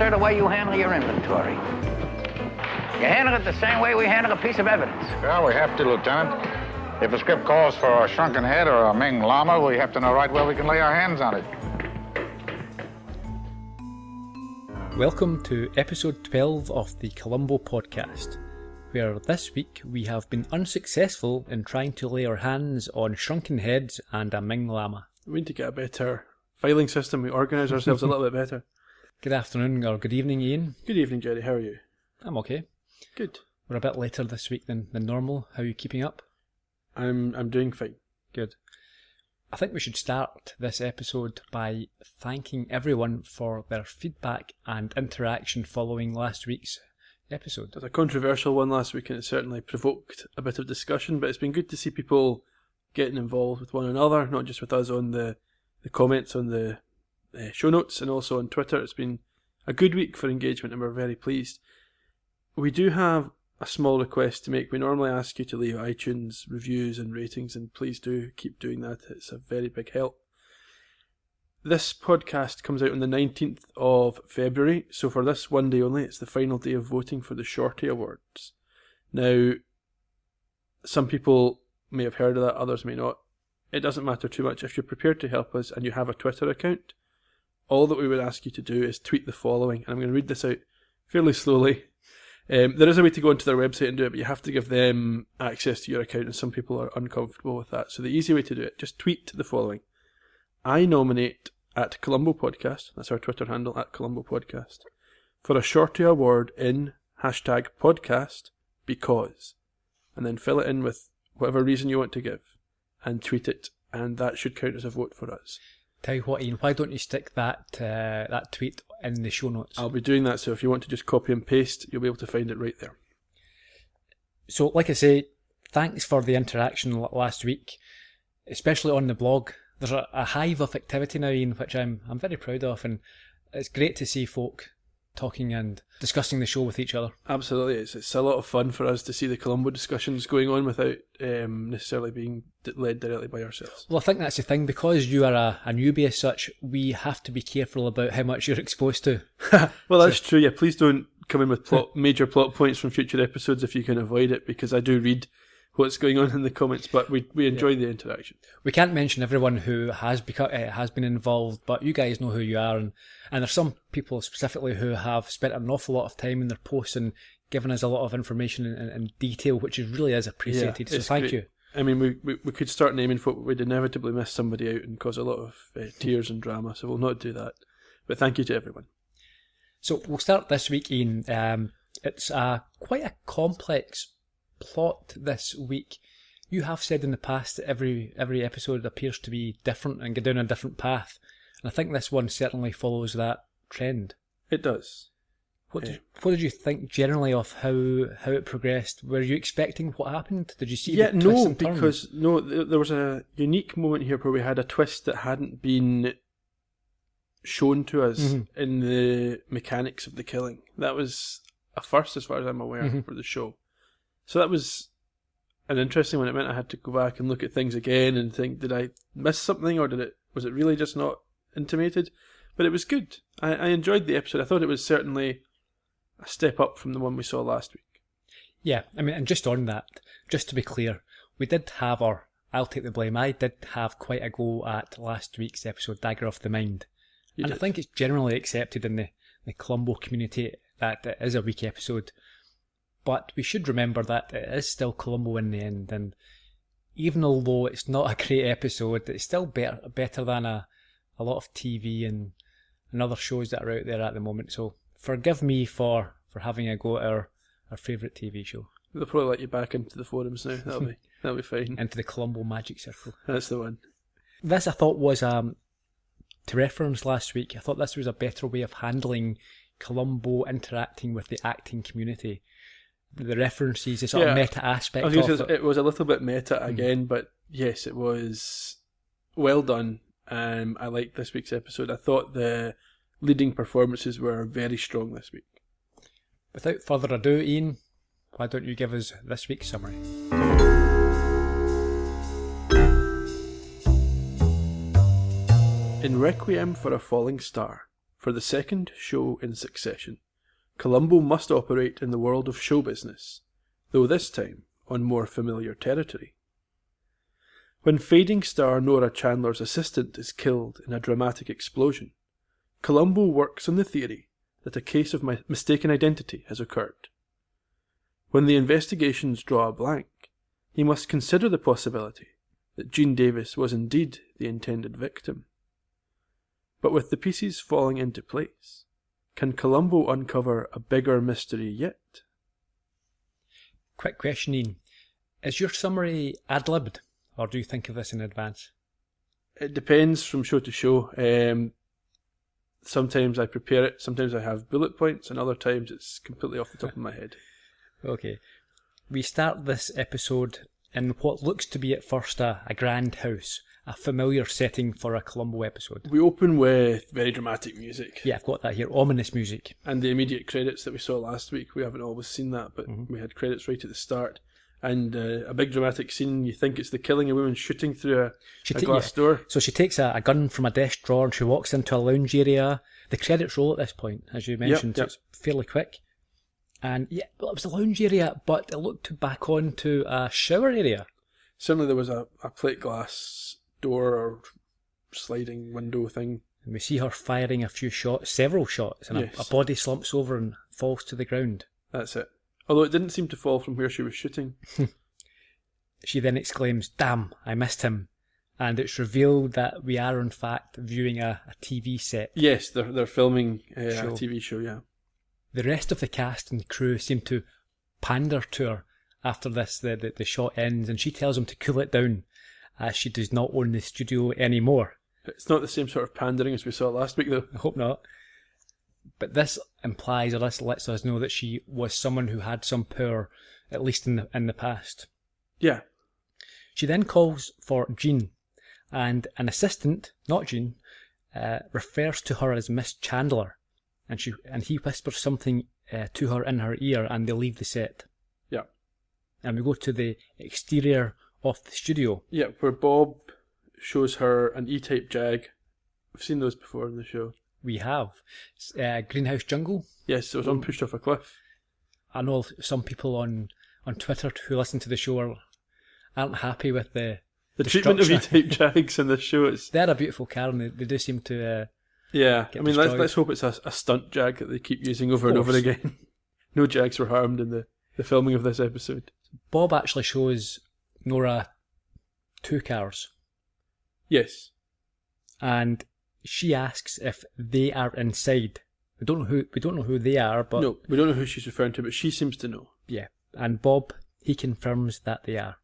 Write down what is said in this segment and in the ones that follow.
sir, the way you handle your inventory. You handle it the same way we handle a piece of evidence. Well, we have to, Lieutenant. If a script calls for a shrunken head or a Ming llama, we have to know right where we can lay our hands on it. Welcome to episode 12 of the Columbo podcast, where this week we have been unsuccessful in trying to lay our hands on shrunken heads and a Ming llama. We need to get a better filing system. We organise ourselves a little bit better. Good afternoon or good evening, Ian. Good evening, Gerry. How are you? I'm okay. Good. We're a bit later this week than normal. How are you keeping up? I'm doing fine. Good. I think we should start this episode by thanking everyone for their feedback and interaction following last week's episode. It was a controversial one last week and it certainly provoked a bit of discussion, but it's been good to see people getting involved with one another, not just with us on the comments on the show notes and also on Twitter. It's been a good week for engagement and we're very pleased. We do have a small request to make. We normally ask you to leave iTunes reviews and ratings, and please do keep doing that. It's a very big help. This podcast comes out on the 19th of February, so for this one day only, it's the final day of voting for the Shorty Awards. Now, some people may have heard of that, others may not. It doesn't matter too much. If you're prepared to help us and you have a Twitter account, all that we would ask you to do is tweet the following, and I'm going to read this out fairly slowly. There is a way to go onto their website and do it, but you have to give them access to your account, and some people are uncomfortable with that. So the easy way to do it, just tweet the following. I nominate at Columbo Podcast, that's our Twitter handle, at Columbo Podcast, for a Shorty Award in #podcast because, and then fill it in with whatever reason you want to give, and tweet it, and that should count as a vote for us. Tell you what, Ian, why don't you stick that tweet in the show notes? I'll be doing that, so if you want to just copy and paste, you'll be able to find it right there. So, like I say, thanks for the interaction last week, especially on the blog. There's a hive of activity now, Ian, which I'm very proud of, and it's great to see folk talking and discussing the show with each other. Absolutely, it's a lot of fun for us to see the Columbo discussions going on without necessarily being led directly by ourselves. Well, I think that's the thing, because you are a newbie as such, we have to be careful about how much you're exposed to. Well, that's true, yeah. Please don't come in with major plot points from future episodes if you can avoid it, because I do read what's going on in the comments, but we enjoy the interaction. We can't mention everyone who has been involved, but you guys know who you are, and there's some people specifically who have spent an awful lot of time in their posts and given us a lot of information and detail, which really is appreciated. So thank you. I mean, we could start naming folk, but we'd inevitably miss somebody out and cause a lot of tears and drama, so we'll not do that. But thank you to everyone. So we'll start this week, Ian. It's quite a complex plot this week. You have said in the past that every episode appears to be different and go down a different path, and I think this one certainly follows that trend. It does. What did you think generally of how it progressed? Were you expecting what happened? Did you see the twists and turns? There was a unique moment here where we had a twist that hadn't been shown to us in the mechanics of the killing. That was a first as far as I'm aware for the show. So that was an interesting one. It meant I had to go back and look at things again and think, did I miss something, or was it really just not intimated? But it was good. I enjoyed the episode. I thought it was certainly a step up from the one we saw last week. Yeah, I mean, and just on that, just to be clear, we did have, or I'll take the blame, I did have quite a go at last week's episode, Dagger of the Mind. I think it's generally accepted in the Columbo community that it is a weak episode. But we should remember that it is still Columbo in the end, and even although it's not a great episode, it's still better than a lot of TV and other shows that are out there at the moment. So forgive me for having a go at our favourite TV show. They'll probably let you back into the forums now. That'll be fine. Into the Columbo magic circle. That's the one. This, I thought, was to reference last week. I thought this was a better way of handling Columbo interacting with the acting community. The references, the sort of meta aspect of it. It was a little bit meta again, but yes, it was well done. I liked this week's episode. I thought the leading performances were very strong this week. Without further ado, Ian, why don't you give us this week's summary? In Requiem for a Falling Star, For the second show in succession, Columbo must operate in the world of show business, though this time on more familiar territory. When fading star Nora Chandler's assistant is killed in a dramatic explosion, Columbo works on the theory that a case of mistaken identity has occurred. When the investigations draw a blank, he must consider the possibility that Jean Davis was indeed the intended victim. But with the pieces falling into place, can Columbo uncover a bigger mystery yet? Quick question, Ian. Is your summary ad-libbed, or do you think of this in advance? It depends from show to show. Sometimes I prepare it, sometimes I have bullet points, and other times it's completely off the top of my head. Okay. We start this episode in what looks to be at first a grand house, a familiar setting for a Columbo episode. We open with very dramatic music. Yeah, I've got that here, ominous music. And the immediate credits that we saw last week, we haven't always seen that, but we had credits right at the start. And a big dramatic scene, you think it's the killing of a woman shooting through a glass door. So she takes a gun from a desk drawer and she walks into a lounge area. The credits roll at this point, as you mentioned, so it's fairly quick. And yeah, well, it was a lounge area, but it looked back on to a shower area. Certainly there was a plate glass door or sliding window thing. And we see her firing a few shots, several shots, and a body slumps over and falls to the ground. That's it. Although it didn't seem to fall from where she was shooting. She then exclaims, "Damn, I missed him." And it's revealed that we are in fact viewing a TV set. Yes, they're filming a TV show, yeah. The rest of the cast and crew seem to pander to her after this. The shot ends and she tells them to cool it down as she does not own the studio anymore. It's not the same sort of pandering as we saw last week though. I hope not. But this implies, or this lets us know that she was someone who had some power, at least in the past. Yeah. She then calls for Jean, and an assistant, not Jean, refers to her as Miss Chandler, and he whispers something to her in her ear, and they leave the set. Yeah. And we go to the exterior of the studio. Yeah, where Bob shows her an E-type Jag. We've seen those before in the show. We have. Greenhouse Jungle. Yes, it was on pushed off a cliff. I know some people on Twitter who listen to the show aren't happy with the treatment of E-type Jags in this show. They're a beautiful car and they do seem to yeah, I mean, destroyed. let's hope it's a stunt Jag that they keep using over and over again. No Jags were harmed in the filming of this episode. Bob actually shows Nora 2 cars. Yes. And she asks if they are inside. We don't know who they are, but no, we don't know who she's referring to, but she seems to know. Yeah, and Bob, he confirms that they are.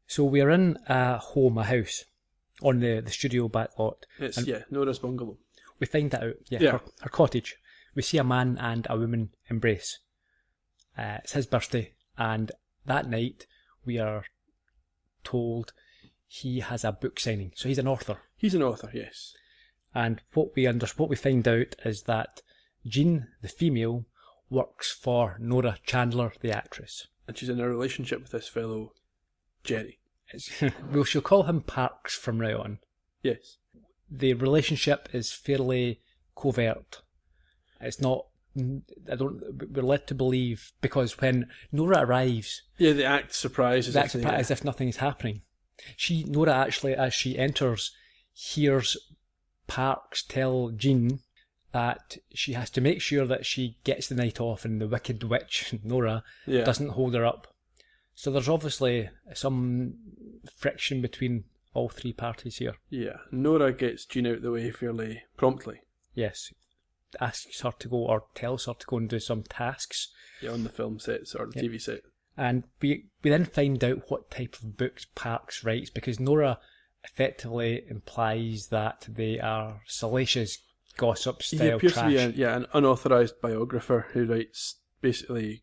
So we are in a house, on the studio back lot. It's Nora's bungalow. We find that out. Yeah. Her cottage. We see a man and a woman embrace. It's his birthday, and that night we are told he has a book signing. So he's an author. He's an author, yes. And what we find out is that Jean, the female, works for Nora Chandler, the actress. And she's in a relationship with this fellow, Gerry. Well, she'll call him Parks from now on. Yes. The relationship is fairly covert. It's not... we're led to believe, because when Nora arrives... Yeah, they act surprised as if nothing is happening. Nora actually, as she enters, hears Parks tell Jean that she has to make sure that she gets the night off and the wicked witch, Nora, doesn't hold her up. So there's obviously some friction between all 3 parties here. Yeah, Nora gets Jean out of the way fairly promptly. Yes, asks her to go, or tells her to go and do some tasks. Yeah, on the film sets or the TV set. And we then find out what type of books Parks writes, because Nora effectively implies that they are salacious gossip style trash. He appears to be an unauthorised biographer who writes basically,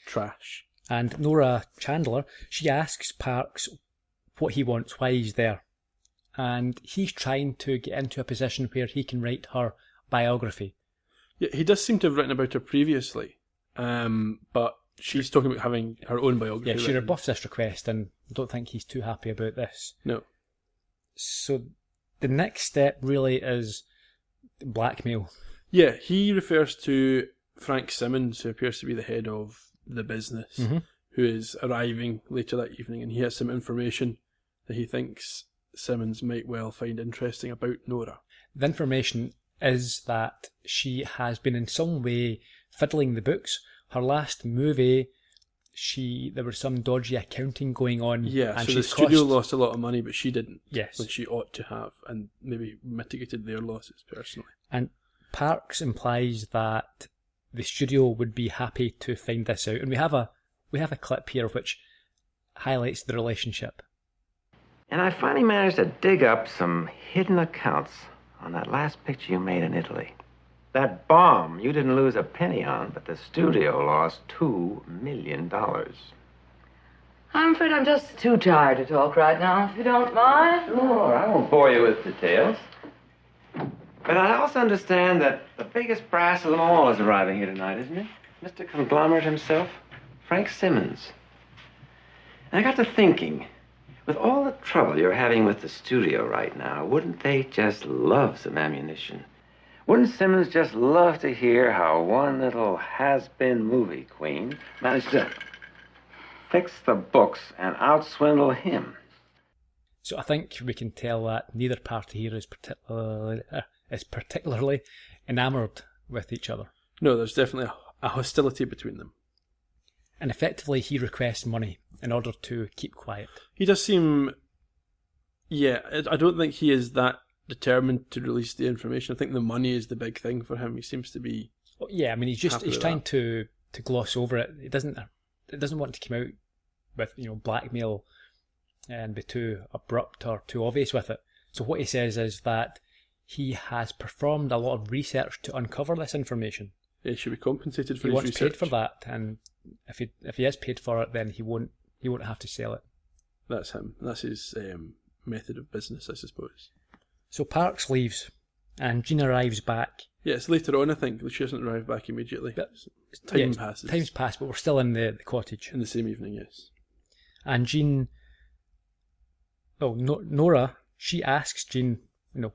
trash. And Nora Chandler, she asks Parks what he wants, why he's there. And he's trying to get into a position where he can write her biography. Yeah, he does seem to have written about her previously, but she's talking about having her own biography. Yeah, she rebuffs this request, and I don't think he's too happy about this. No. So the next step really is Blackmail. Yeah, he refers to Frank Simmons, who appears to be the head of the business, who is arriving later that evening, and he has some information that he thinks Simmons might well find interesting about Nora. The information is that she has been in some way fiddling the books. Her last movie, there was some dodgy accounting going on. Yeah, and so the studio lost a lot of money, but she didn't. Yes. When she ought to have, and maybe mitigated their losses personally. And Parks implies that the studio would be happy to find this out. And we have a clip here which highlights the relationship. And I finally managed to dig up some hidden accounts on that last picture you made in Italy. That bomb you didn't lose a penny on, but the studio lost $2 million. I'm afraid I'm just too tired to talk right now, if you don't mind. Sure, I won't bore you with details. But I also understand that the biggest brass of them all is arriving here tonight, isn't it? Mr. Conglomerate himself, Frank Simmons. And I got to thinking, with all the trouble you're having with the studio right now, wouldn't they just love some ammunition? Wouldn't Simmons just love to hear how one little has-been movie queen managed to fix the books and outswindle him? So I think we can tell that neither party here is particularly enamoured with each other. No, there's definitely a hostility between them. And effectively he requests money in order to keep quiet. He does seem... Yeah, I don't think he is that determined to release the information. I think the money is the big thing for him. He seems to be... Yeah, I mean, he's trying to gloss over it. It doesn't want to come out with, blackmail and be too abrupt or too obvious with it. So what he says is that he has performed a lot of research to uncover this information. Yeah, he should be compensated for his his research. He wants paid for that, and if he is paid for it, then he won't have to sell it. That's him. That's his method of business, I suppose. So Parks leaves, and Jean arrives back. Yeah, it's later on, I think. She doesn't arrive back immediately. But, Time passes. Time's passed, but we're still in the cottage. In the same evening, yes. And Jean... Nora, she asks Jean,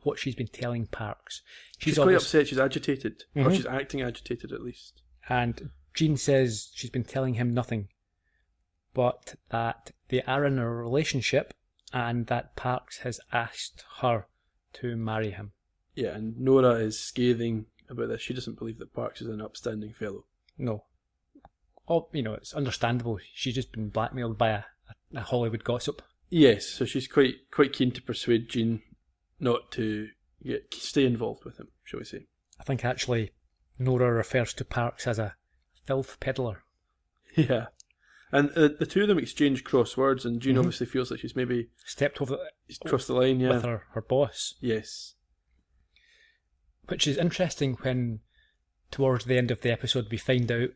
what she's been telling Parks. She's quite upset. She's agitated. Or she's acting agitated, at least. And Jean says she's been telling him nothing, but that they are in a relationship and that Parks has asked her to marry him. Yeah, and Nora is scathing about this. She doesn't believe that Parks is an upstanding fellow. No. It's understandable. She's just been blackmailed by a Hollywood gossip. Yes, so she's quite keen to persuade Jean not to stay involved with him, shall we say. I think actually Nora refers to Parks as a filth peddler. Yeah. And the two of them exchange cross words, and Jean obviously feels like she's maybe... Stepped over crossed the line, yeah. With her boss. Yes. Which is interesting when, towards the end of the episode, we find out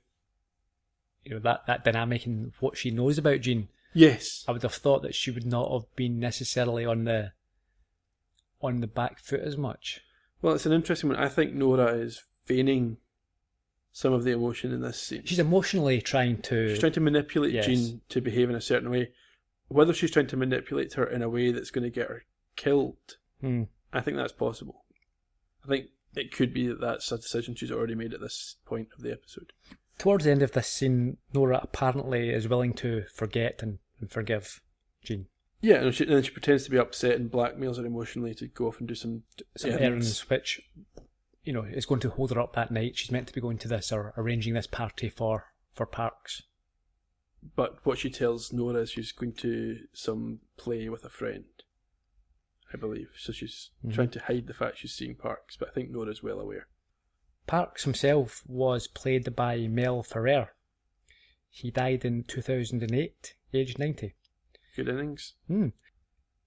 that dynamic and what she knows about Jean. Yes. I would have thought that she would not have been necessarily on the back foot as much. Well, it's an interesting one. I think Nora is feigning some of the emotion in this scene. She's emotionally trying to... She's trying to manipulate Yes. Jean to behave in a certain way. Whether she's trying to manipulate her in a way that's going to get her killed, I think that's possible. I think it could be that that's a decision she's already made at this point of the episode. Towards the end of this scene, Nora apparently is willing to forget and forgive Jean. Yeah, and then she pretends to be upset and blackmails her emotionally to go off and do some errands, which, is going to hold her up that night. She's meant to be going to this or arranging this party for Parks. But what she tells Nora is she's going to some play with a friend, I believe. So she's trying to hide the fact she's seeing Parks, but I think Nora's well aware. Parks himself was played by Mel Ferrer. He died in 2008, aged 90. Good innings.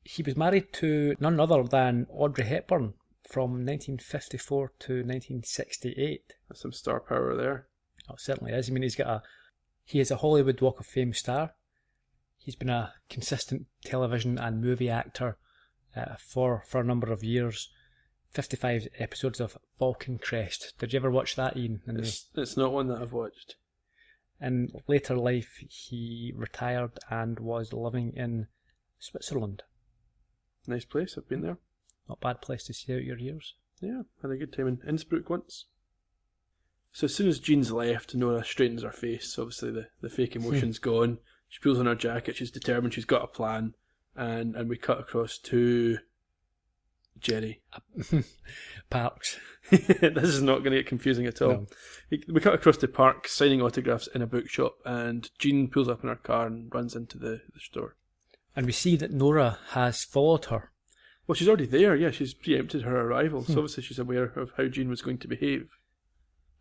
He was married to none other than Audrey Hepburn from 1954 to 1968. That's some star power there. Oh, it certainly is. I mean, he is a Hollywood Walk of Fame star. He's been a consistent television and movie actor for a number of years. 55 episodes of Falcon Crest. Did you ever watch that, Ian? It's not one that I've watched. In later life, he retired and was living in Switzerland. Nice place, I've been there. Not a bad place to see out your years. Yeah, had a good time in Innsbruck once. So as soon as Jean's left, Nora straightens her face. Obviously the fake emotion's gone. She pulls on her jacket, she's determined, she's got a plan. And we cut across to Gerry. Parks. This is not going to get confusing at all. No. We cut across to Parks signing autographs in a bookshop, and Jean pulls up in her car and runs into the store. And we see that Nora has followed her. Well, she's already there, yeah. She's preempted her arrival, so obviously she's aware of how Jean was going to behave.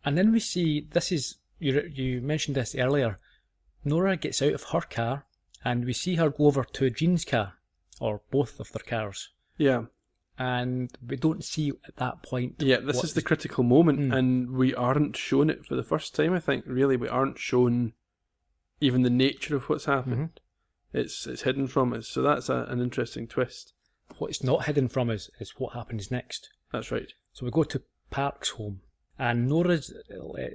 And then we see, this is, you mentioned this earlier, Nora gets out of her car, and we see her go over to Jean's car, or both of their cars. Yeah. And we don't see at that point... Yeah, this is the critical moment, and we aren't shown it for the first time, I think. Really, we aren't shown even the nature of what's happened. It's hidden from us, so that's an interesting twist. What's not hidden from us is what happens next. That's right. So we go to Park's home, and Nora's...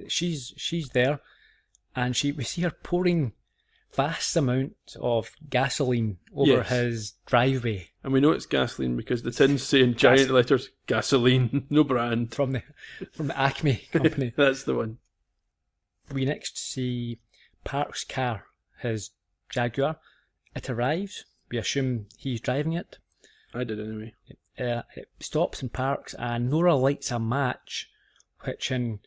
She's there, and we see her pouring vast amounts of gasoline over his driveway. And we know it's gasoline because the tin's say in giant letters, gasoline, no brand. From the Acme company. That's the one. We next see Park's car, his Jaguar. It arrives. We assume he's driving it. I did anyway. It stops in Park's, and Nora lights a match, which in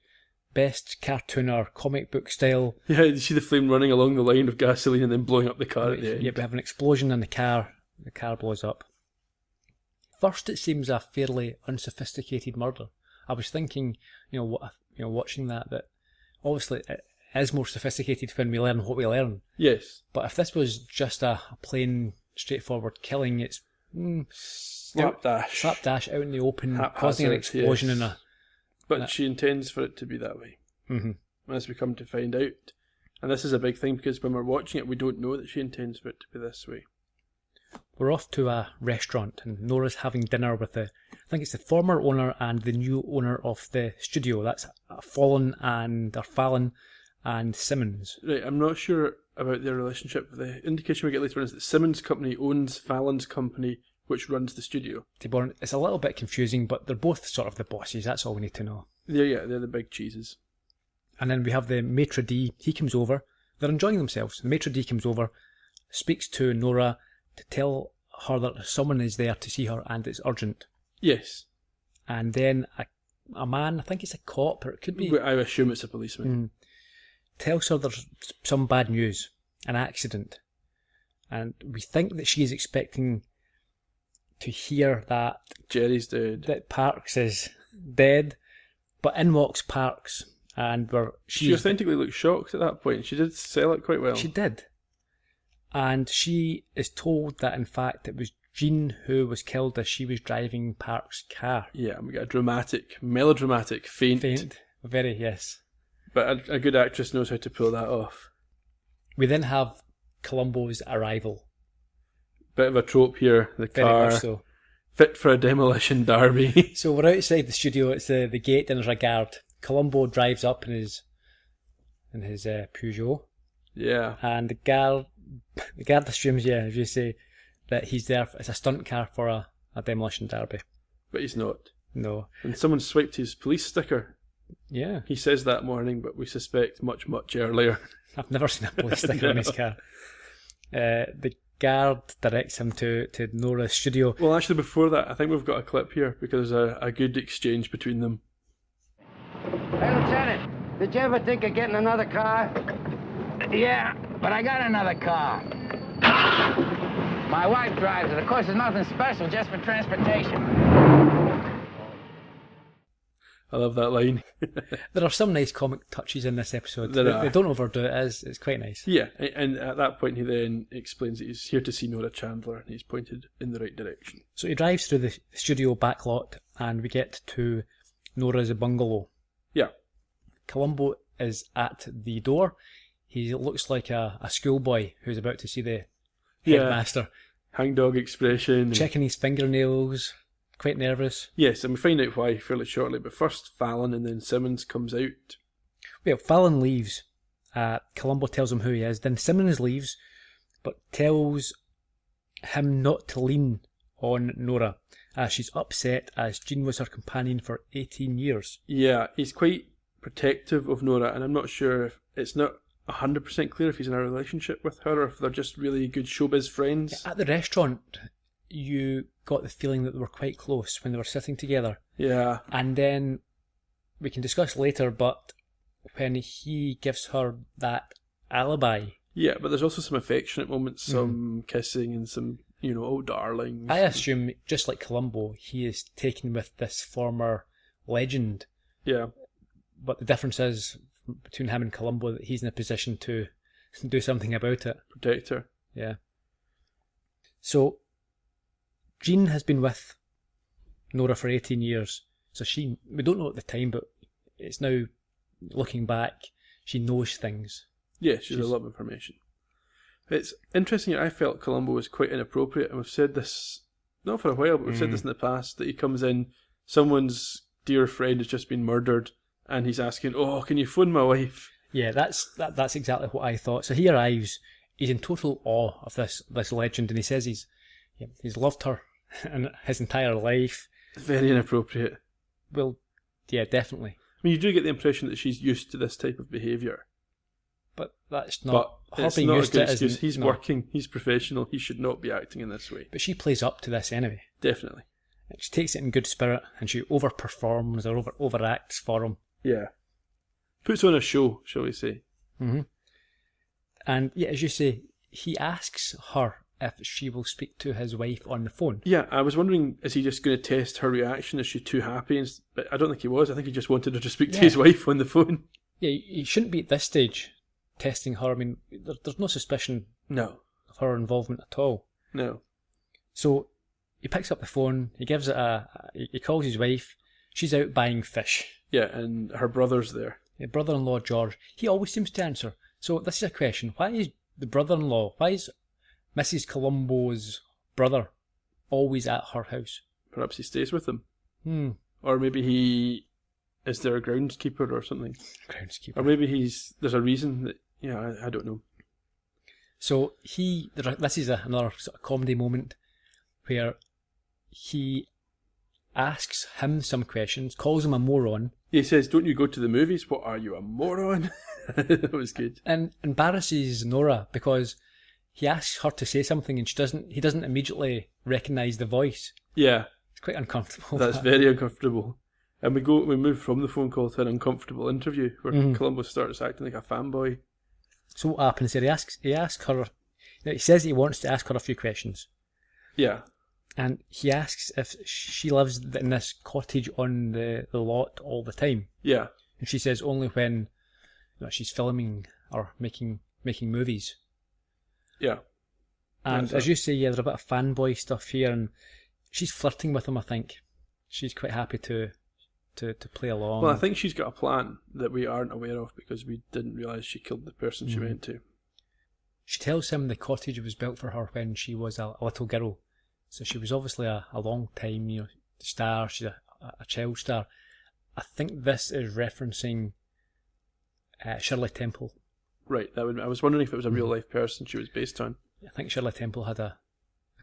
best cartoon or comic book style. Yeah, you see the flame running along the line of gasoline and then blowing up the car at the end. Yeah, we have an explosion in the car. The car blows up. First, it seems a fairly unsophisticated murder. I was thinking, watching that obviously it is more sophisticated when we learn what we learn. Yes. But if this was just a plain, straightforward killing, it's slapdash out in the open, causing an explosion in a... But she intends for it to be that way. Mm-hmm. As we come to find out. And this is a big thing because when we're watching it, we don't know that she intends for it to be this way. We're off to a restaurant, and Nora's having dinner with I think it's the former owner and the new owner of the studio. That's Fallon and Simmons. Right, I'm not sure about their relationship. The indication we get later on is that Simmons' company owns Fallon's company, which runs the studio. It's a little bit confusing, but they're both sort of the bosses. That's all we need to know. They're the big cheeses. And then we have the maitre d'. He comes over. They're enjoying themselves. The maitre d' comes over, speaks to Nora to tell her that someone is there to see her and it's urgent. Yes. And then a man, I think it's a cop, or it could be... I assume it's a policeman. Tells her there's some bad news, an accident. And we think that she is expecting to hear that Gerry's dead, that Parks is dead, but in walks Parks, and she authentically looked shocked at that point. She did sell it quite well. She did, and she is told that in fact it was Jean who was killed as she was driving Parks' car. Yeah, and we got a melodramatic faint. Very, yes. But a good actress knows how to pull that off. We then have Columbo's arrival. Bit of a trope here. The car, very much so. Fit for a demolition derby. So we're outside the studio. It's the gate, and there's a guard. Columbo drives up in his Peugeot. Yeah. And the guard assumes, as you say, that he's there. It's a stunt car for a demolition derby. But he's not. No. And someone swiped his police sticker. Yeah. He says that morning, but we suspect much, much earlier. I've never seen a police sticker on his car. The guard directs him to Nora's studio. Well, actually, before that, I think we've got a clip here because there's a good exchange between them. Hey, Lieutenant, did you ever think of getting another car? Yeah, but I got another car. My wife drives it. Of course, it's nothing special, just for transportation. I love that line. There are some nice comic touches in this episode. They don't overdo it. It's quite nice. Yeah, and at that point he then explains that he's here to see Nora Chandler and he's pointed in the right direction. So he drives through the studio backlot and we get to Nora's bungalow. Yeah. Columbo is at the door. He looks like a schoolboy who's about to see the headmaster. Hangdog expression. Checking his fingernails. Quite nervous. Yes, and we find out why fairly shortly, but first Fallon and then Simmons comes out. Well, Fallon leaves. Columbo tells him who he is. Then Simmons leaves, but tells him not to lean on Nora. She's upset as Jean was her companion for 18 years. Yeah, he's quite protective of Nora, and I'm not sure if it's not 100% clear if he's in a relationship with her or if they're just really good showbiz friends. At the restaurant, you got the feeling that they were quite close when they were sitting together. Yeah. And then we can discuss later, but when he gives her that alibi. Yeah, but there's also some affectionate moments, some kissing and some, oh darling. I assume, just like Columbo, he is taken with this former legend. Yeah. But the difference is, between him and Columbo, that he's in a position to do something about it. Protect her. Yeah. So, Jean has been with Nora for 18 years. So we don't know at the time, but it's now, looking back, she knows things. Yeah, she's a lot of information. It's interesting, I felt Columbo was quite inappropriate, and we've said this, not for a while, but we've said this in the past, that he comes in, someone's dear friend has just been murdered, and he's asking, "Oh, can you phone my wife?" Yeah, that's exactly what I thought. So he arrives, he's in total awe of this legend, and he says he's loved her and his entire life. Very inappropriate. Well, yeah, definitely. I mean, you do get the impression that she's used to this type of behaviour. But that's not... But it's not a good excuse. He's working, he's professional, he should not be acting in this way. But she plays up to this anyway. Definitely. And she takes it in good spirit, and she overperforms or overacts for him. Yeah. Puts on a show, shall we say. Mm-hmm. And yeah, as you say, he asks her if she will speak to his wife on the phone. Yeah, I was wondering, is he just going to test her reaction? Is she too happy? But I don't think he was. I think he just wanted her to speak to his wife on the phone. Yeah, he shouldn't be at this stage testing her. I mean, there's no suspicion of her involvement at all. No. So he picks up the phone, he gives it he calls his wife, she's out buying fish. Yeah, and her brother's there. Yeah, brother-in-law George, he always seems to answer. So this is a question, why is the brother-in-law, why is Mrs. Columbo's brother always at her house? Perhaps he stays with them. Or maybe is there a groundskeeper or something? Groundskeeper. Or maybe there's a reason that, I don't know. So this is another sort of comedy moment where he asks him some questions, calls him a moron. He says, "Don't you go to the movies? What are you, a moron?" That was good. And embarrasses Nora because he asks her to say something and he doesn't immediately recognise the voice. Yeah. It's quite uncomfortable. That's very uncomfortable. And we move from the phone call to an uncomfortable interview where Columbo starts acting like a fanboy. So what happens here? He asks her. He says he wants to ask her a few questions. Yeah. And he asks if she lives in this cottage on the lot all the time. Yeah. And she says only when she's filming or making movies. Yeah. And as you say, there's a bit of fanboy stuff here, and she's flirting with him, I think. She's quite happy to play along. Well, I think she's got a plan that we aren't aware of because we didn't realise she killed the person she went to. She tells him the cottage was built for her when she was a little girl. So she was obviously a long time, star. She's a child star. I think this is referencing Shirley Temple. Right. I was wondering if it was a real life person she was based on. I think Shirley Temple had a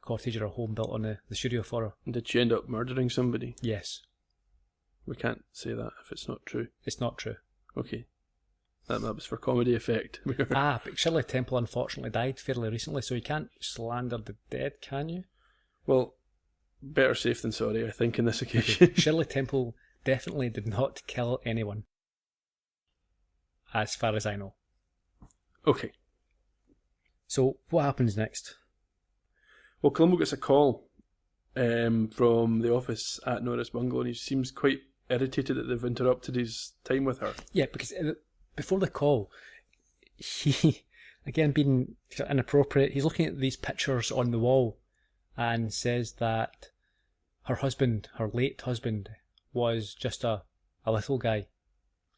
cottage or a home built on the studio for her. And did she end up murdering somebody? Yes. We can't say that if it's not true. It's not true. Okay. That was for comedy effect. But Shirley Temple unfortunately died fairly recently, so you can't slander the dead, can you? Well, better safe than sorry, I think, in this occasion. Okay. Shirley Temple definitely did not kill anyone, as far as I know. Okay. So, what happens next? Well, Columbo gets a call from the office at Nora's bungalow, and he seems quite irritated that they've interrupted his time with her. Yeah, because before the call, he, again being inappropriate, he's looking at these pictures on the wall and says that her late husband, was just a little guy.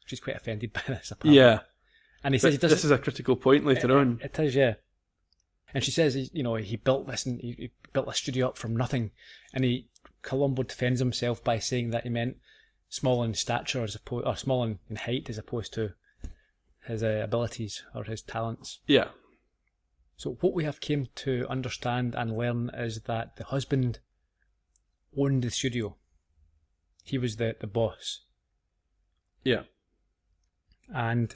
She's quite offended by this, apparently. Yeah. And he says this is a critical point later on. It is, yeah. And she says, he built this and he built a studio up from nothing. And Columbo defends himself by saying that he meant small in stature or small in height as opposed to his abilities or his talents. Yeah. So what we have came to understand and learn is that the husband owned the studio. He was the boss. Yeah. And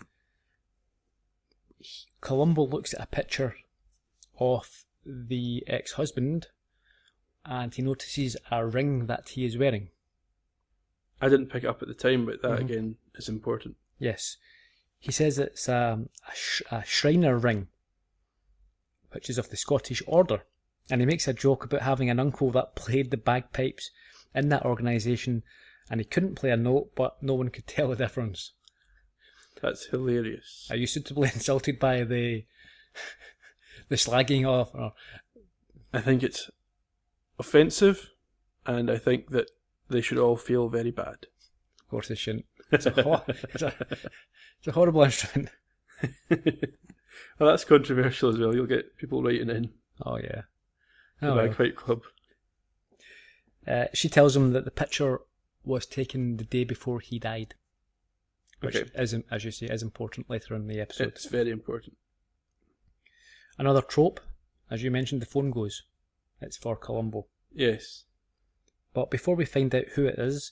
Columbo looks at a picture of the ex-husband and he notices a ring that he is wearing. I didn't pick it up at the time, but that again is important. Yes. He says it's a Shriner ring, which is of the Scottish Order. And he makes a joke about having an uncle that played the bagpipes in that organisation, and he couldn't play a note, but no one could tell the difference. That's hilarious. Are you suitably insulted by the slagging off? Or... I think it's offensive, and I think that they should all feel very bad. Of course they shouldn't. It's a horrible instrument. Well, that's controversial as well. You'll get people writing in. Oh, yeah. The Bagpipe Club. She tells him that the picture was taken the day before he died. Which is, as you say, is important later in the episode. It's very important. Another trope, as you mentioned, the phone goes. It's for Columbo. Yes. But before we find out who it is,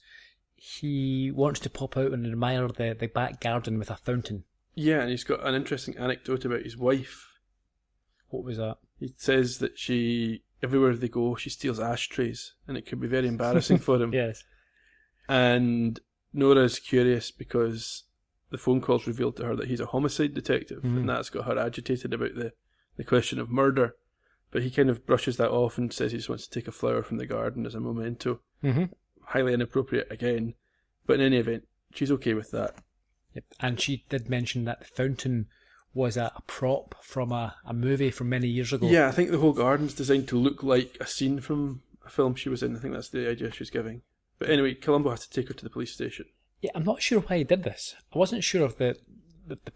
he wants to pop out and admire the back garden with a fountain. Yeah, and he's got an interesting anecdote about his wife. What was that? He says that everywhere they go, she steals ashtrays, and it can be very embarrassing for him. Yes. And Nora's curious because the phone calls revealed to her that he's a homicide detective, and that's got her agitated about the question of murder. But he kind of brushes that off and says he just wants to take a flower from the garden as a memento. Highly inappropriate again, but in any event, she's okay with that. Yep. And she did mention that the fountain was a prop from a movie from many years ago. Yeah, I think the whole garden's designed to look like a scene from a film she was in. I think that's the idea she's giving. But anyway, Columbo has to take her to the police station. Yeah, I'm not sure why he did this. I wasn't sure of the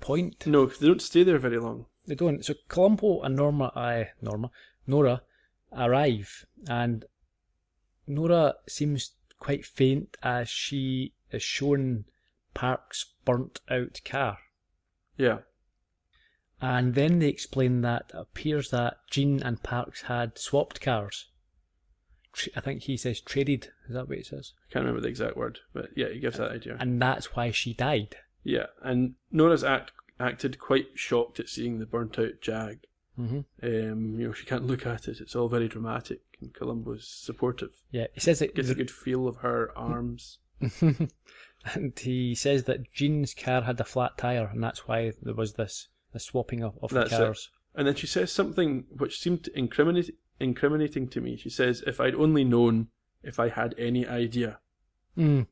point. No, because they don't stay there very long. They don't. So Columbo and Nora arrive, and Nora seems quite faint as she is shown Park's burnt out car. Yeah. And then they explain that it appears that Jean and Parks had swapped cars. I think he says traded. Is that what he says? I can't remember the exact word, but yeah, he gives that idea. And that's why she died. Yeah, and Nora's acted quite shocked at seeing the burnt out Jag. She can't look at it. It's all very dramatic, and Columbo's supportive. Yeah, he says it gets a good feel of her arms. And he says that Jean's car had a flat tyre, and that's why there was this swapping of the cars. It. And then she says something which seemed incriminating to me. She says, "If I'd only known, if I had any idea." Well,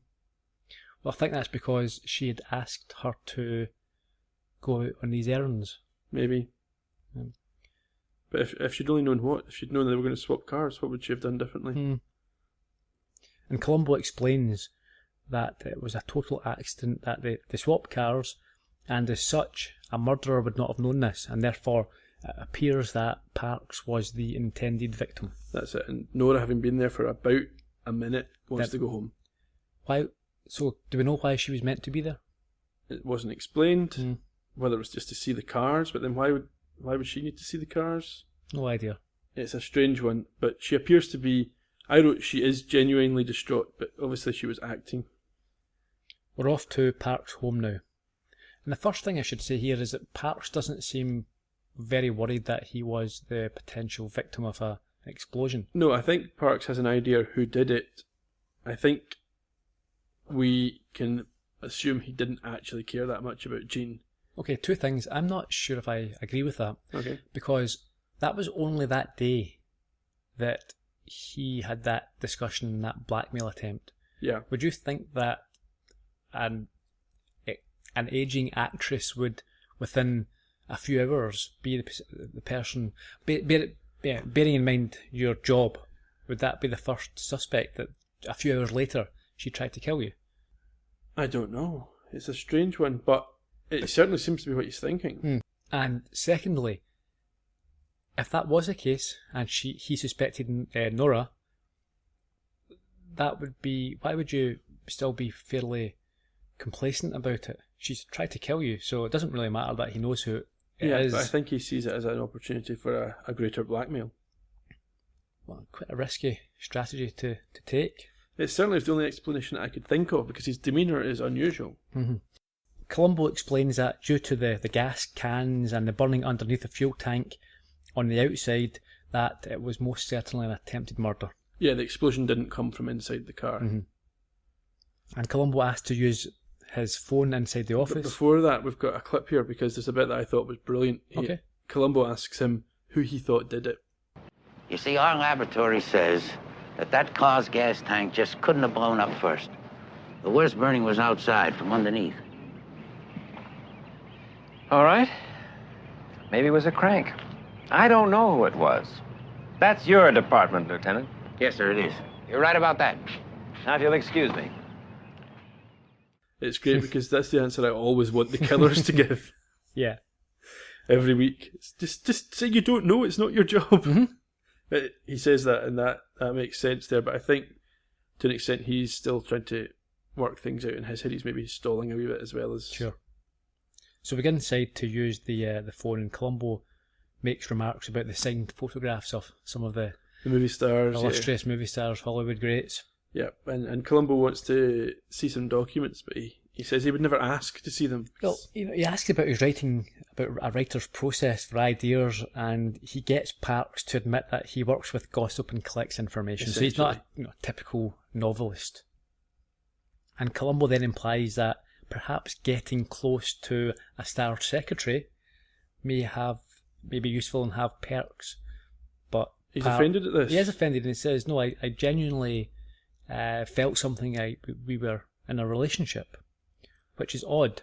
I think that's because she had asked her to go out on these errands. Maybe. But if she'd only known what? If she'd known they were going to swap cars, what would she have done differently? And Columbo explains that it was a total accident, that they swapped cars, and as such, a murderer would not have known this, and therefore it appears that Parks was the intended victim. That's it, and Nora, having been there for about a minute, wants to go home. Why? So, do we know why she was meant to be there? It wasn't explained, whether it was just to see the cars, but then why would she need to see the cars? No idea. It's a strange one, but she appears to be... I wrote she is genuinely distraught, but obviously she was acting. We're off to Parks' home now. And the first thing I should say here is that Parks doesn't seem very worried that he was the potential victim of an explosion. No, I think Parks has an idea who did it. I think we can assume he didn't actually care that much about Jean. Okay, two things. I'm not sure if I agree with that. Okay. Because that was only that day that he had that discussion, that blackmail attempt. Yeah. Would you think that an aging actress would, within a few hours, be the person... bearing in mind your job, would that be the first suspect that a few hours later she tried to kill you? I don't know. It's a strange one, but it certainly seems to be what he's thinking. And secondly, if that was the case, and he suspected Nora, that would be... Why would you still be fairly complacent about it? She's tried to kill you, so it doesn't really matter that he knows who it is. But I think he sees it as an opportunity for a greater blackmail. well, quite a risky strategy to take. It certainly is the only explanation I could think of, because his demeanour is unusual. Mm-hmm. Columbo explains that due to the gas cans and the burning underneath the fuel tank on the outside, that it was most certainly an attempted murder. Yeah, the explosion didn't come from inside the car. Mm-hmm. And Columbo asked to use his phone inside the office. But before that, we've got a clip here, because there's a bit that I thought was brilliant. Okay. Columbo asks him who he thought did it. You see, our laboratory says that cause gas tank just couldn't have blown up first. The worst burning was outside, from underneath. All right. Maybe it was a crank. I don't know who it was. That's your department, Lieutenant. Yes, sir, it is. You're right about that. Now, if you'll excuse me. It's great because that's the answer I always want the killers to give. Yeah. Every week. It's just say you don't know, it's not your job. Mm-hmm. But he says that, and that makes sense there, but I think to an extent he's still trying to work things out in his head. He's maybe stalling a wee bit as well as... Sure. So we go inside to use the phone, and Columbo makes remarks about the signed photographs of some of the movie stars. Illustrious movie stars, Hollywood greats. Yeah, and Columbo wants to see some documents, but he says he would never ask to see them. Well, he asks about his writing, about a writer's process for ideas, and he gets Parks to admit that he works with gossip and collects information. So he's not a typical novelist. And Columbo then implies that perhaps getting close to a star secretary may be useful and have perks. But he's offended at this. He is offended, and he says, "No, I genuinely felt something. We were in a relationship," which is odd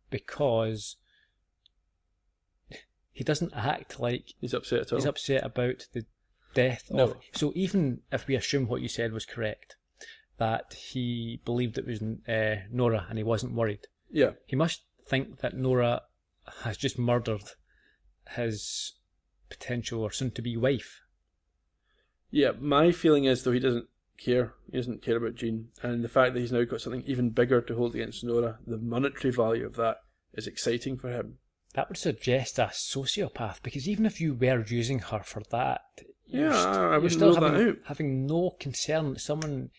because he doesn't act like he's upset at all. He's upset about the death of. So even if we assume what you said was correct, that he believed it was Nora and he wasn't worried. Yeah. He must think that Nora has just murdered his potential or soon-to-be wife. Yeah, my feeling is, though, he doesn't care. He doesn't care about Jean. And the fact that he's now got something even bigger to hold against Nora, the monetary value of that is exciting for him. That would suggest a sociopath, because even if you were using her for that, I you're wouldn't still rule that out. having no concern that someone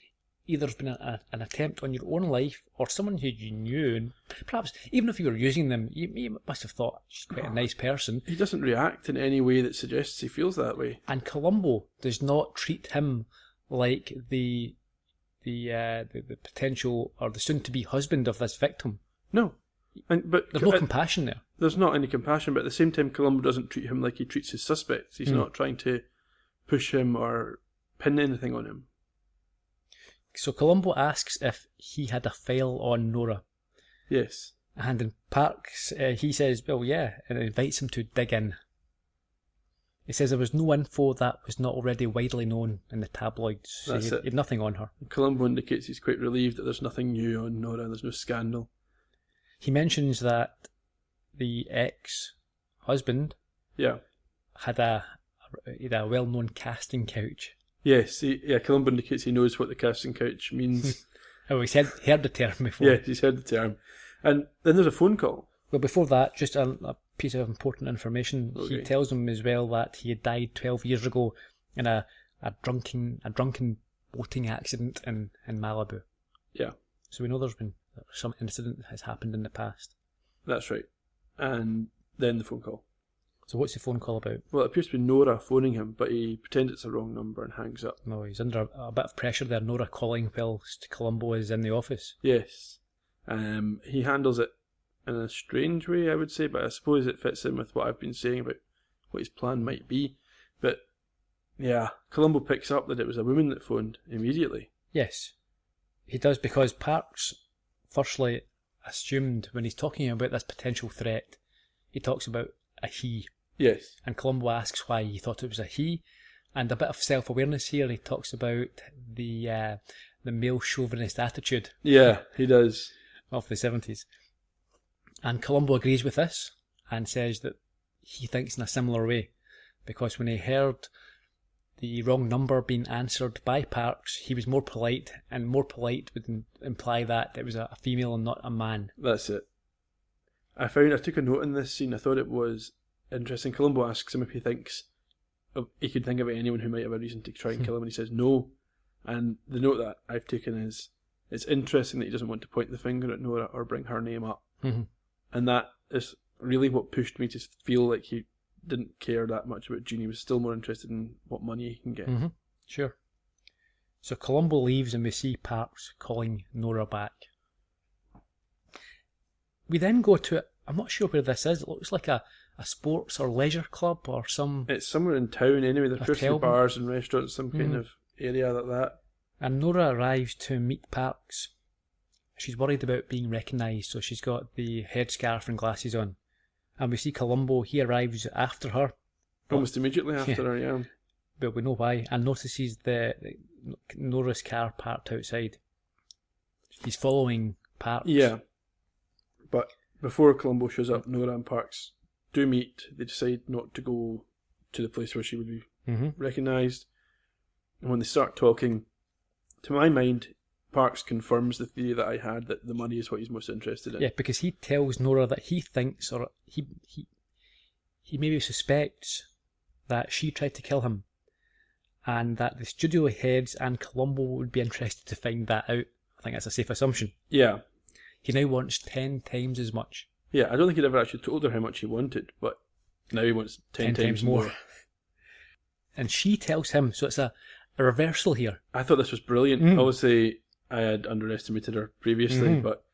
either has been an attempt on your own life or someone who you knew, and perhaps even if you were using them, you must have thought she's quite a nice person. He doesn't react in any way that suggests he feels that way. And Columbo does not treat him like the potential or the soon-to-be husband of this victim. No. But there's no compassion there. There's not any compassion, but at the same time, Columbo doesn't treat him like he treats his suspects. He's not trying to push him or pin anything on him. So Columbo asks if he had a file on Nora. Yes. And in Parks, he says, well, yeah, and invites him to dig in. He says there was no info that was not already widely known in the tabloids. So he had nothing on her. And Columbo indicates he's quite relieved that there's nothing new on Nora, there's no scandal. He mentions that the ex-husband had a well-known casting couch. Yes, Columbo indicates he knows what the casting couch means. He's heard the term before. Yes, he's heard the term. And then there's a phone call. Well, before that, just a piece of important information. Okay. He tells him as well that he had died 12 years ago in a drunken boating accident in Malibu. Yeah. So we know there's been some incident that has happened in the past. That's right. And then the phone call. So what's the phone call about? Well, it appears to be Nora phoning him, but he pretends it's a wrong number and hangs up. No, he's under a bit of pressure there. Nora calling whilst Columbo is in the office. Yes. He handles it in a strange way, I would say, but I suppose it fits in with what I've been saying about what his plan might be. But, yeah, Columbo picks up that it was a woman that phoned immediately. Yes, he does, because Parks firstly assumed when he's talking about this potential threat, he talks about a he. Yes. And Columbo asks why he thought it was a he, and a bit of self-awareness here. He talks about the male chauvinist attitude. Yeah, he does. Of the 70s. And Columbo agrees with this and says that he thinks in a similar way, because when he heard the wrong number being answered by Parks, he was more polite, and more polite would imply that it was a female and not a man. That's it. I took a note in this scene. I thought it was interesting. Columbo asks him if he thinks he could think about anyone who might have a reason to try and kill him, and he says no. And the note that I've taken is, it's interesting that he doesn't want to point the finger at Nora or bring her name up. Mm-hmm. And that is really what pushed me to feel like he didn't care that much about Jean. He was still more interested in what money he can get. Mm-hmm. Sure. So Columbo leaves and we see Parks calling Nora back. We then go to, I'm not sure where this is, it looks like a sports or leisure club or some... It's somewhere in town anyway, there's hotel. some bars and restaurants, some kind of area like that. And Nora arrives to meet Parks. She's worried about being recognised, so she's got the headscarf and glasses on. And we see Columbo, he arrives after her. Almost immediately after her, yeah. But we know why, and notices the Nora's car parked outside. He's following Parks. Yeah. But before Columbo shows up, Nora and Parks do meet. They decide not to go to the place where she would be recognised. And when they start talking, to my mind, Parks confirms the theory that I had, that the money is what he's most interested in. Yeah, because he tells Nora that he thinks, or he maybe suspects that she tried to kill him, and that the studio heads and Columbo would be interested to find that out. I think that's a safe assumption. Yeah. He now wants 10 times as much. Yeah, I don't think he'd ever actually told her how much he wanted, but now he wants 10 times more. And she tells him, so it's a reversal here. I thought this was brilliant. Obviously, I had underestimated her previously, but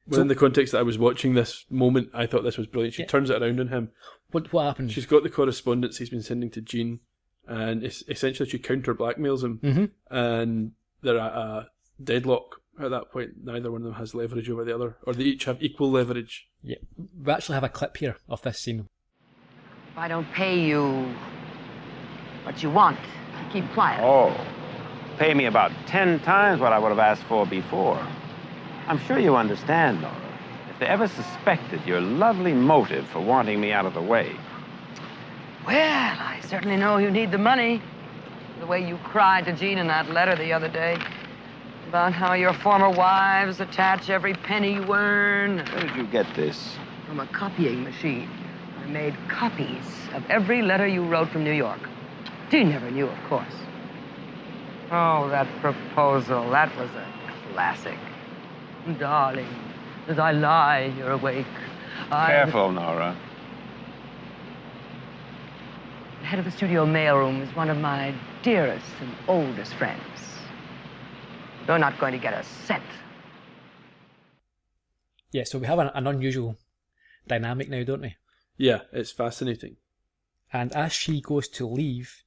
within the context that I was watching this moment, I thought this was brilliant. She turns it around on him. What happens? She's got the correspondence he's been sending to Jean, and essentially she counter-blackmails him, and they're at a deadlock at that point. Neither one of them has leverage over the other, or they each have equal leverage. Yeah, we actually have a clip here of this scene. If I don't pay you what you want, keep quiet. Oh, pay me about 10 times what I would have asked for before. I'm sure you understand, Nora. If they ever suspected your lovely motive for wanting me out of the way. Well, I certainly know you need the money. The way you cried to Jean in that letter the other day about how your former wives attach every penny you earn. Where did you get this? From a copying machine. I made copies of every letter you wrote from New York. Jean never knew, of course. Oh, that proposal, that was a classic. Darling, as I lie here awake, Careful, Nora. The head of the studio mailroom is one of my dearest and oldest friends. You're not going to get a cent. Yeah, so we have an unusual dynamic now, don't we? Yeah, it's fascinating. And as she goes to leave,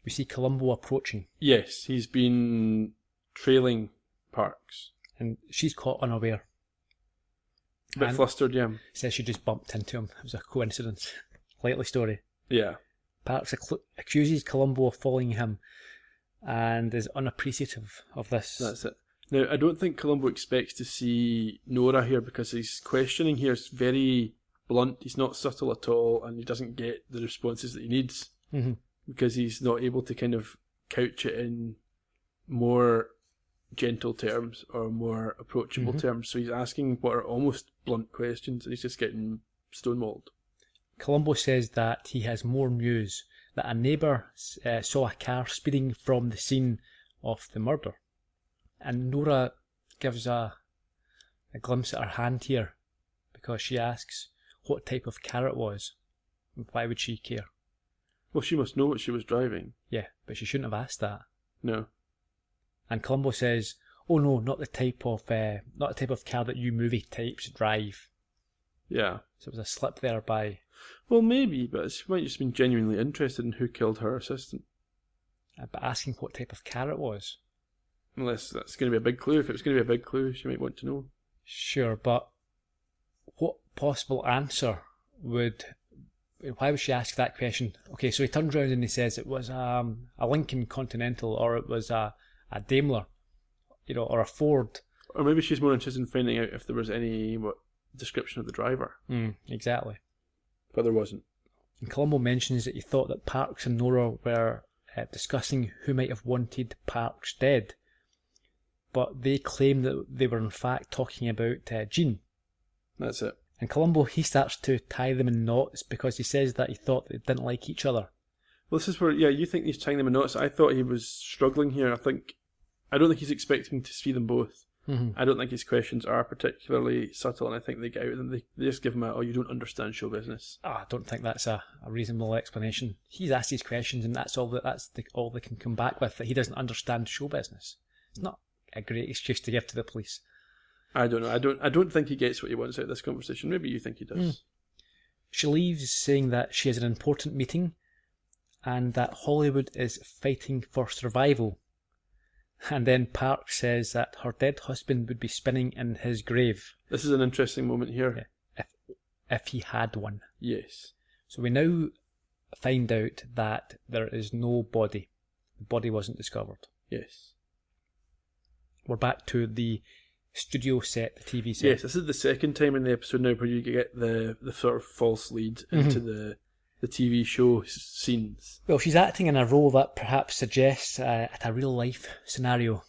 we see Columbo approaching. Yes, he's been trailing Parks. And she's caught unaware. A bit flustered, yeah. Says she just bumped into him. It was a coincidence. Likely story. Yeah. Parks accuses Columbo of following him and is unappreciative of this. That's it. Now, I don't think Columbo expects to see Nora here, because his questioning here is very blunt. He's not subtle at all, and he doesn't get the responses that he needs, because he's not able to kind of couch it in more gentle terms or more approachable terms. So he's asking what are almost blunt questions, and he's just getting stonewalled. Columbo says that he has more news, that a neighbour saw a car speeding from the scene of the murder. And Nora gives a glimpse at her hand here, because she asks what type of car it was. Why would she care? Well, she must know what she was driving. Yeah, but she shouldn't have asked that. No. And Columbo says, "Oh no, not the type of car that you movie types drive." Yeah. So it was a slip there by... Well, maybe, but she might just been genuinely interested in who killed her assistant. But asking what type of car it was. Unless that's going to be a big clue. If it was going to be a big clue, she might want to know. Sure, but what possible answer would... Why would she ask that question? Okay, so he turns around and he says it was a Lincoln Continental, or it was a Daimler, or a Ford. Or maybe she's more interested in finding out if there was any description of the driver. Exactly. But there wasn't. And Columbo mentions that he thought that Parks and Nora were discussing who might have wanted Parks dead. But they claim that they were in fact talking about Jean. That's it. And Columbo, he starts to tie them in knots because he says that he thought they didn't like each other. Well, this is where, you think he's tying them in knots. I thought he was struggling here. I don't think he's expecting to see them both. Mm-hmm. I don't think his questions are particularly subtle, and I think they get out of them. They just give him you don't understand show business. I don't think that's a reasonable explanation. He's asked these questions, and that's all they can come back with, that he doesn't understand show business. It's not a great excuse to give to the police. I don't know. I don't think he gets what he wants out of this conversation. Maybe you think he does. She leaves saying that she has an important meeting and that Hollywood is fighting for survival. And then Park says that her dead husband would be spinning in his grave. This is an interesting moment here. Yeah, if he had one. Yes. So we now find out that there is no body. The body wasn't discovered. Yes. We're back to the studio set, the TV set. Yes, this is the second time in the episode now where you get the sort of false lead into the TV show scenes. Well, she's acting in a role that perhaps suggests a real-life scenario.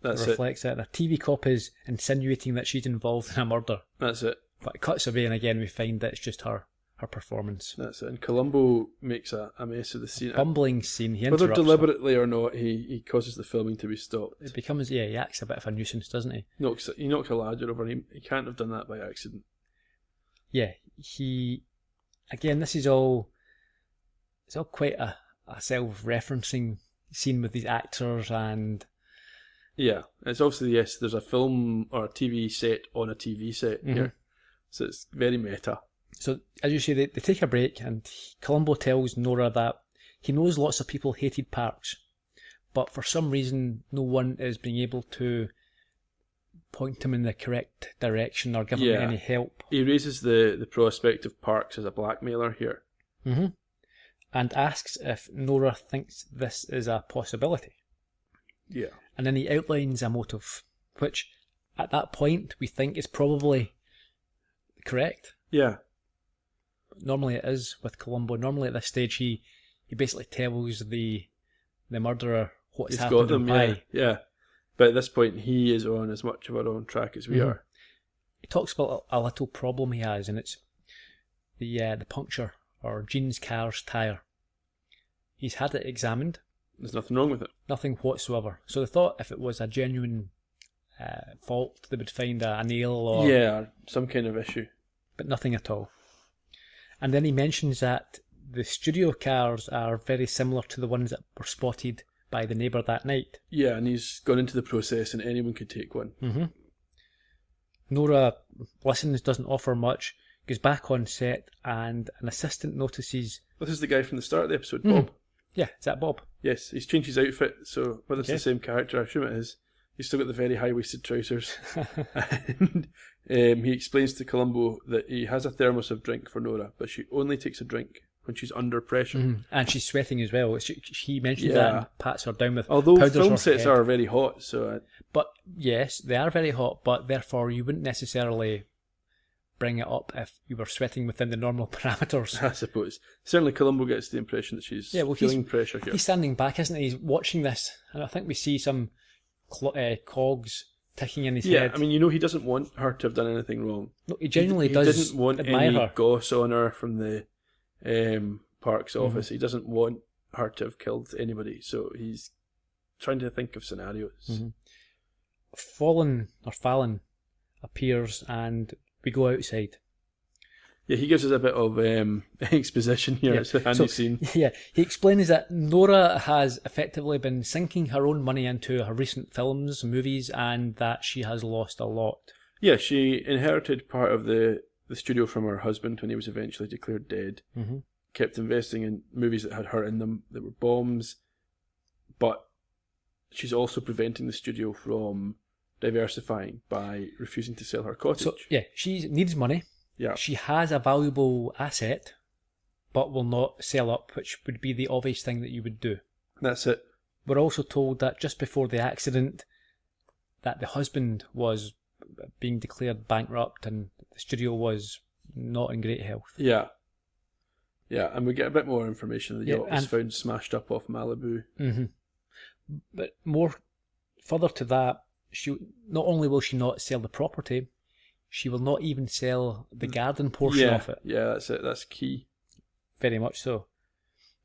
That's that reflects it. The TV cop is insinuating that she's involved in a murder. That's it. But it cuts away, and again we find that it's just her performance. That's it. And Columbo makes a mess of the scene. Bumbling scene. He Whether interrupts deliberately or not, he causes the filming to be stopped. It becomes, he acts a bit of a nuisance, doesn't he? He knocks a ladder over. He can't have done that by accident. Yeah, again, this is all... It's all quite a self-referencing scene with these actors and... Yeah, it's obviously, yes, there's a film or a TV set on a TV set here. So it's very meta. So, as you say, they take a break, and Columbo tells Nora that he knows lots of people hated Parks, but for some reason no one is being able to point him in the correct direction or give him any help. He raises the prospect of Parks as a blackmailer here. Mm-hmm. And asks if Nora thinks this is a possibility. Yeah. And then he outlines a motive, which at that point we think is probably correct. Yeah. Normally it is with Columbo. Normally at this stage he basically tells the murderer what's happened. He's got them, yeah. But at this point he is on as much of our own track as we are. He talks about a little problem he has, and it's the puncture or Jean's car's tyre. He's had it examined. There's nothing wrong with it. Nothing whatsoever. So they thought if it was a genuine fault, they would find a nail or... Yeah, some kind of issue. But nothing at all. And then he mentions that the studio cars are very similar to the ones that were spotted by the neighbour that night. Yeah, and he's gone into the process and anyone could take one. Mm-hmm. Nora listens, doesn't offer much, goes back on set, and an assistant notices... This is the guy from the start of the episode, Bob. Yeah, is that Bob? Yes, he's changed his outfit, so whether it's the same character, I assume it is. He's still got the very high-waisted trousers. And he explains to Columbo that he has a thermos of drink for Nora, but she only takes a drink when she's under pressure. Mm-hmm. And she's sweating as well. He mentions that and pats her down with Although powders film her sets head. are very hot, so... But yes, they are very hot, but therefore you wouldn't necessarily bring it up if you were sweating within the normal parameters. I suppose. Certainly Columbo gets the impression that she's feeling pressure here. He's standing back, isn't he? He's watching this, and I think we see some cogs ticking in his head. Yeah, I mean, he doesn't want her to have done anything wrong. No, he genuinely he does didn't want admire any her. goss on her from the Parks office. He doesn't want her to have killed anybody, so he's trying to think of scenarios. Fallon appears, and we go outside. Yeah, he gives us a bit of exposition here. It's a handy scene. Yeah, he explains that Nora has effectively been sinking her own money into her recent films, movies, and that she has lost a lot. Yeah, she inherited part of the studio from her husband when he was eventually declared dead. Mm-hmm. Kept investing in movies that had her in them, that were bombs, but she's also preventing the studio from diversifying by refusing to sell her cottage. So, yeah, she needs money. Yeah. She has a valuable asset, but will not sell up, which would be the obvious thing that you would do. That's it. We're also told that just before the accident, that the husband was being declared bankrupt and the studio was not in great health. Yeah. Yeah, and we get a bit more information. The yacht was found smashed up off Malibu. Mm-hmm. But more further to that, not only will she not sell the property, she will not even sell the garden portion of it. Yeah, that's it. That's key. Very much so.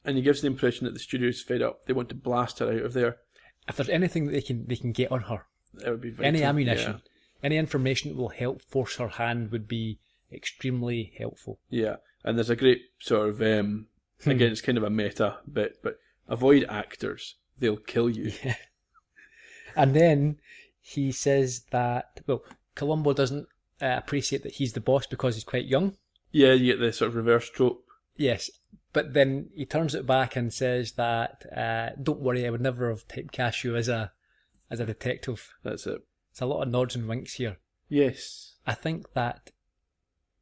And he gives the impression that the studio's fed up. They want to blast her out of there. If there's anything that they can get on her, It would be vital. any ammunition, any information that will help force her hand would be extremely helpful. Yeah, and there's a great sort of, again, it's kind of a meta bit, but avoid actors. They'll kill you. Yeah. And then he says that, well, Columbo doesn't appreciate that he's the boss because he's quite young. Yeah, you get the sort of reverse trope. Yes, but then he turns it back and says that, don't worry, I would never have typecast you as a detective. That's it. It's a lot of nods and winks here. Yes. I think that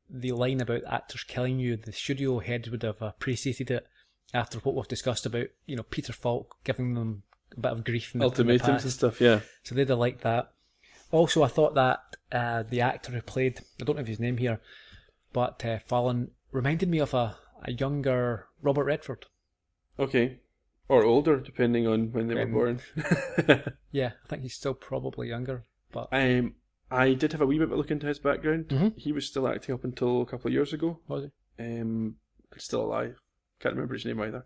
the line about actors killing you, the studio heads would have appreciated it after what we've discussed about, Peter Falk giving them a bit of grief in the Ultimatums past. and stuff, yeah. So they'd have liked that. Also, I thought that the actor who played, I don't have his name here, but Fallon reminded me of a younger Robert Redford. Okay. Or older, depending on when they were born. Yeah, I think he's still probably younger. But I did have a wee bit of a look into his background. Mhm. He was still acting up until a couple of years ago. was he? Still alive. Can't remember his name either.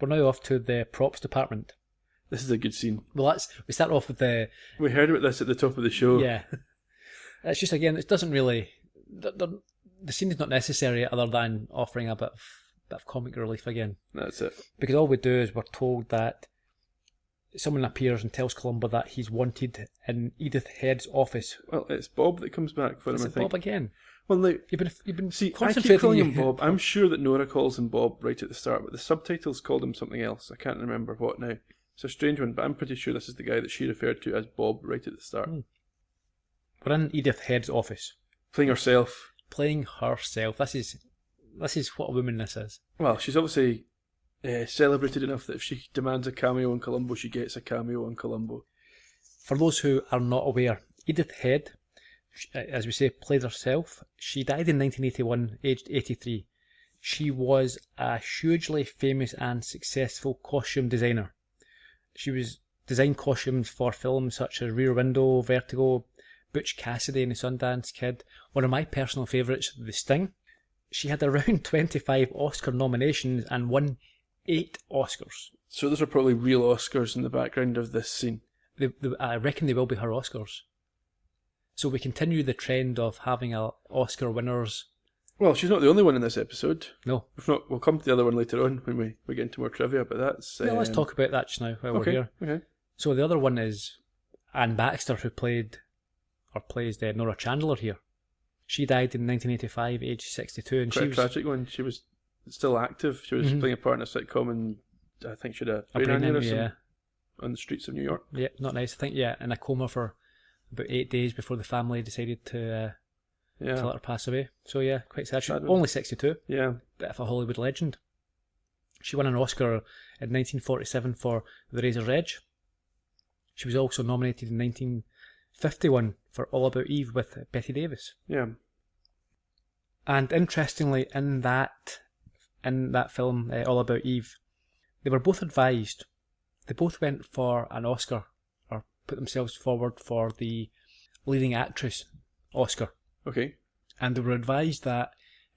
We're now off to the props department. This is a good scene. Well, we start off with the... We heard about this at the top of the show. Yeah. It's just, again, it doesn't really... The scene is not necessary other than offering a bit of comic relief again. That's it. Because all we do is we're told that someone appears and tells Columbo that he's wanted in Edith Head's office. Well, it's Bob that comes back for him, Is I it think. Bob again? Well, now, You've been see, I concentrating... keep calling him Bob. I'm sure that Nora calls him Bob right at the start, but the subtitles called him something else. I can't remember what now. It's a strange one, but I'm pretty sure this is the guy that she referred to as Bob right at the start. We're in Edith Head's office. Playing herself. Playing herself. This is what a woman this is. Well, she's obviously celebrated enough that if she demands a cameo on Columbo, she gets a cameo on Columbo. For those who are not aware, Edith Head, as we say, played herself. She died in 1981, aged 83. She was a hugely famous and successful costume designer. She was designed costumes for films such as Rear Window, Vertigo, Butch Cassidy and the Sundance Kid. One of my personal favourites, The Sting. She had around 25 Oscar nominations and won 8 Oscars. So those are probably real Oscars in the background of this scene. I reckon they will be her Oscars. So we continue the trend of having Oscar winners. Well, she's not the only one in this episode. No. If not, we'll come to the other one later on when we get into more trivia, but that's... Yeah, let's talk about that just now while we're here. Okay. So the other one is Anne Baxter, who plays Nora Chandler here. She died in 1985, aged 62. And Quite she a was tragic one. She was still active. She was playing a part in a sitcom, and I think she had a brain aneurysm on the streets of New York. Yeah, not nice. I think, in a coma for about 8 days before the family decided to let her pass away. So yeah, quite sad. She was only 62. Yeah. Bit of a Hollywood legend. She won an Oscar in 1947 for The Razor's Edge. She was also nominated in 1951 for All About Eve with Bette Davis. Yeah. And interestingly, in that film, All About Eve, they were both advised. They both went for an Oscar, or put themselves forward for the leading actress Oscar. Okay. And they were advised that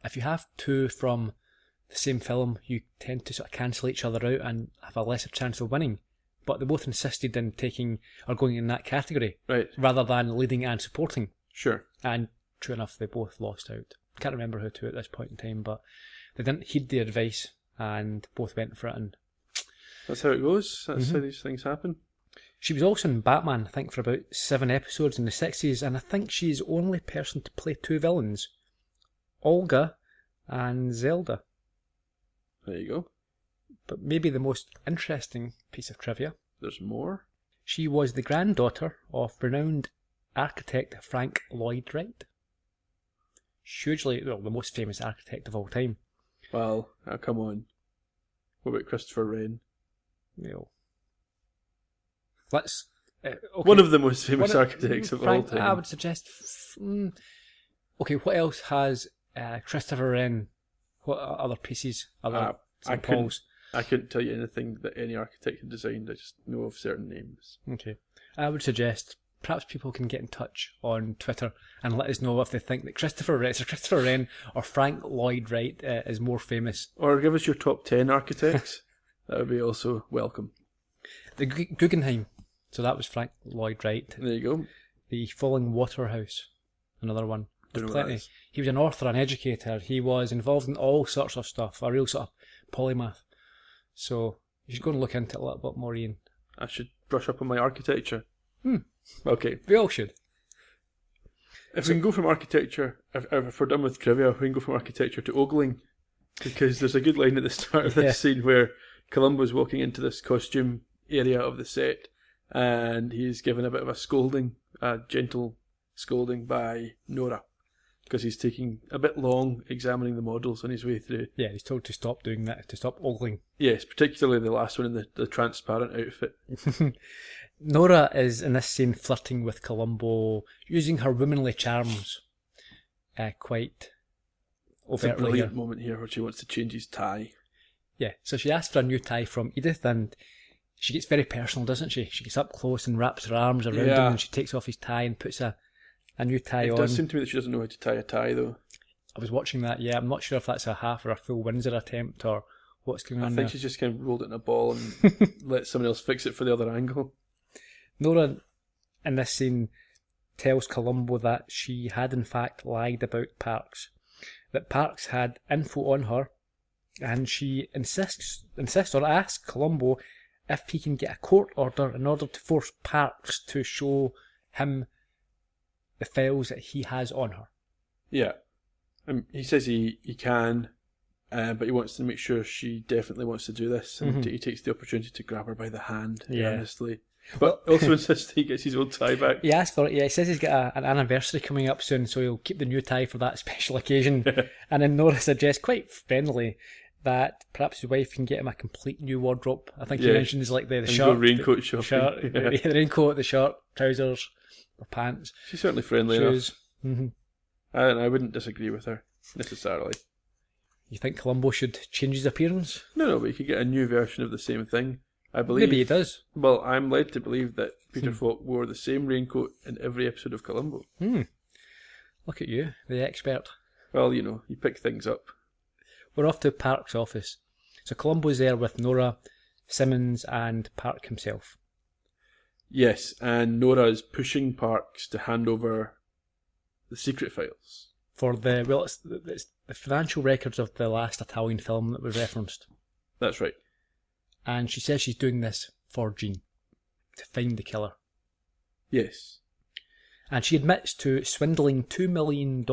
if you have two from the same film, you tend to sort of cancel each other out and have a lesser chance of winning. But they both insisted in going in that category, Right. rather than leading and supporting. Sure. And true enough, they both lost out. Can't remember who to at this point in time, but they didn't heed the advice and both went for it. And that's how it goes. That's how these things happen. she was also in Batman, I think, for about 7 episodes in the 60s, and I think she's the only person to play 2 villains, Olga and Zelda. There you go. But maybe the most interesting piece of trivia, There's more. she was the granddaughter of renowned architect Frank Lloyd Wright. The most famous architect of all time. Well, come on. What about Christopher Wren? Let's... okay. One of the most famous architects of all time. I would suggest... okay, what else has Christopher Wren? What other pieces? Other St. Paul's? I couldn't tell you anything that any architect had designed. I just know of certain names. Okay. I would suggest perhaps people can get in touch on Twitter and let us know if they think that Christopher Wren or Frank Lloyd Wright is more famous. Or give us your top 10 architects. That would be also welcome. The Guggenheim. So that was Frank Lloyd Wright. There you go. The Falling Water House. Another one. Don't know what Plenty. that is. He was an author, an educator. He was involved in all sorts of stuff. A real sort of polymath. So you should go and look into it a little bit more, Ian. I should brush up on my architecture. Okay. We all should. If we can go from architecture, if we're done with trivia, we can go from architecture to ogling. Because there's a good line at the start of this scene where Columbo's walking into this costume area of the set and he's given a bit of a scolding, a gentle scolding by Nora. Because he's taking a bit long examining the models on his way through. Yeah, he's told to stop doing that, to stop ogling. Yes, particularly the last one in the transparent outfit. Nora is in this scene flirting with Columbo, using her womanly charms quite It's a overtly. brilliant moment here where she wants to change his tie. Yeah, so she asks for a new tie from Edith, and she gets very personal, doesn't she? She gets up close and wraps her arms around him, and she takes off his tie and puts a new tie on. It does seem to me that she doesn't know how to tie a tie, though. I was watching that, yeah. I'm not sure if that's a half or a full Windsor attempt or what's going on I think there. she's just kind of rolled it in a ball and let someone else fix it for the other angle. Nora, in this scene, tells Columbo that she had in fact lied about Parks. That Parks had info on her, and she insists or asks Columbo if he can get a court order in order to force Parks to show him the files that he has on her. Yeah. He says he can, but he wants to make sure she definitely wants to do this, and he takes the opportunity to grab her by the hand, earnestly. But also insists he gets his old tie back. He asked for it, yeah. He says he's got an anniversary coming up soon, so he'll keep the new tie for that special occasion. And then Nora suggests, quite friendly, that perhaps his wife can get him a complete new wardrobe. I think he mentions like the shirt, raincoat shopping. The raincoat, the shirt, trousers, or pants. She's certainly friendly shoes. enough. I wouldn't disagree with her, necessarily. You think Columbo should change his appearance? No, but you could get a new version of the same thing. I believe. Maybe he does. Well, I'm led to believe that Peter Falk wore the same raincoat in every episode of Columbo. Look at you, the expert. Well, you pick things up. We're off to Park's office. So Columbo's there with Nora, Simmons, and Park himself. Yes, and Nora is pushing Parks to hand over the secret files. For it's the financial records of the last Italian film that was referenced. That's right. And she says she's doing this for Jean, to find the killer. Yes. And she admits to swindling $2 million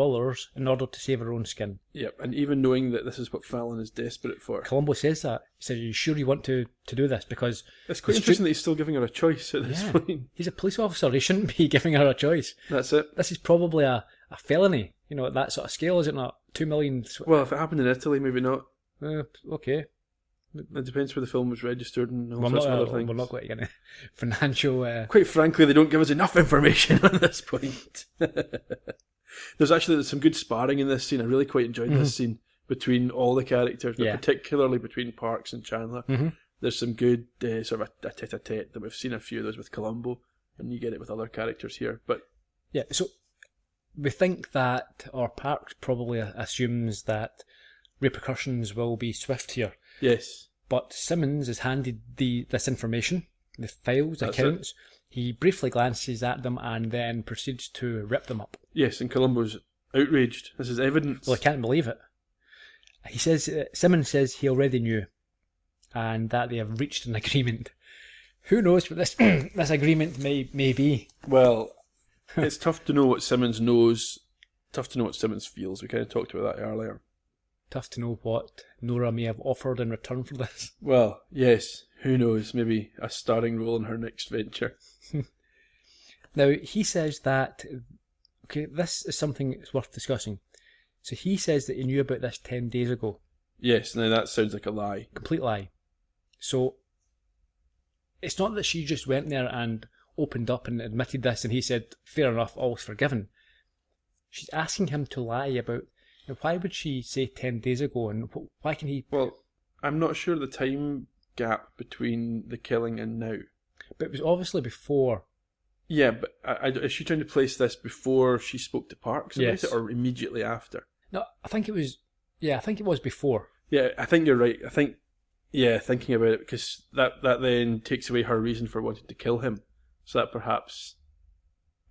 in order to save her own skin. Yep, and even knowing that this is what Fallon is desperate for. Columbo says that. He says, are you sure you want to do this? Because it's quite interesting that he's still giving her a choice at this point. He's a police officer. He shouldn't be giving her a choice. That's it. This is probably a felony, at that sort of scale, is it not? 2 million. Well, if it happened in Italy, maybe not. Okay. It depends where the film was registered and all sorts of other things. We're not going to get into financial... Quite frankly, they don't give us enough information on this point. There's some good sparring in this scene. I really quite enjoyed this scene between all the characters, but particularly between Parks and Chandler. There's some good sort of a tete-a-tete that we've seen a few of those with Columbo, and you get it with other characters here. But yeah, so we think that, or Parks probably assumes that repercussions will be swift here. Yes. But Simmons is handed this information, the files, accounts. He briefly glances at them and then proceeds to rip them up. Yes, and Columbo's outraged. This is evidence. Well, I can't believe it. He says, Simmons says he already knew, and that they have reached an agreement. Who knows what this this agreement may be? Well, it's tough to know what Simmons knows. Tough to know what Simmons feels. We kind of talked about that earlier. Tough to know what Nora may have offered in return for this. Well, yes. Who knows? Maybe a starring role in her next venture. Now, he says that... Okay, this is something that's worth discussing. So he says that he knew about this 10 days ago. Yes, now that sounds like a lie. Complete lie. So, it's not that she just went there and opened up and admitted this and he said, fair enough, all's forgiven. She's asking him to lie about... Now, why would she say 10 days ago, and why can he... Well, I'm not sure the time gap between the killing and now. But it was obviously before Yeah, but is she trying to place this before she spoke to Parks about Yes. it, or immediately after? No, I think it was. Yeah, I think it was before. Yeah, I think you're right. I think, thinking about it, because that then takes away her reason for wanting to kill him. So that perhaps,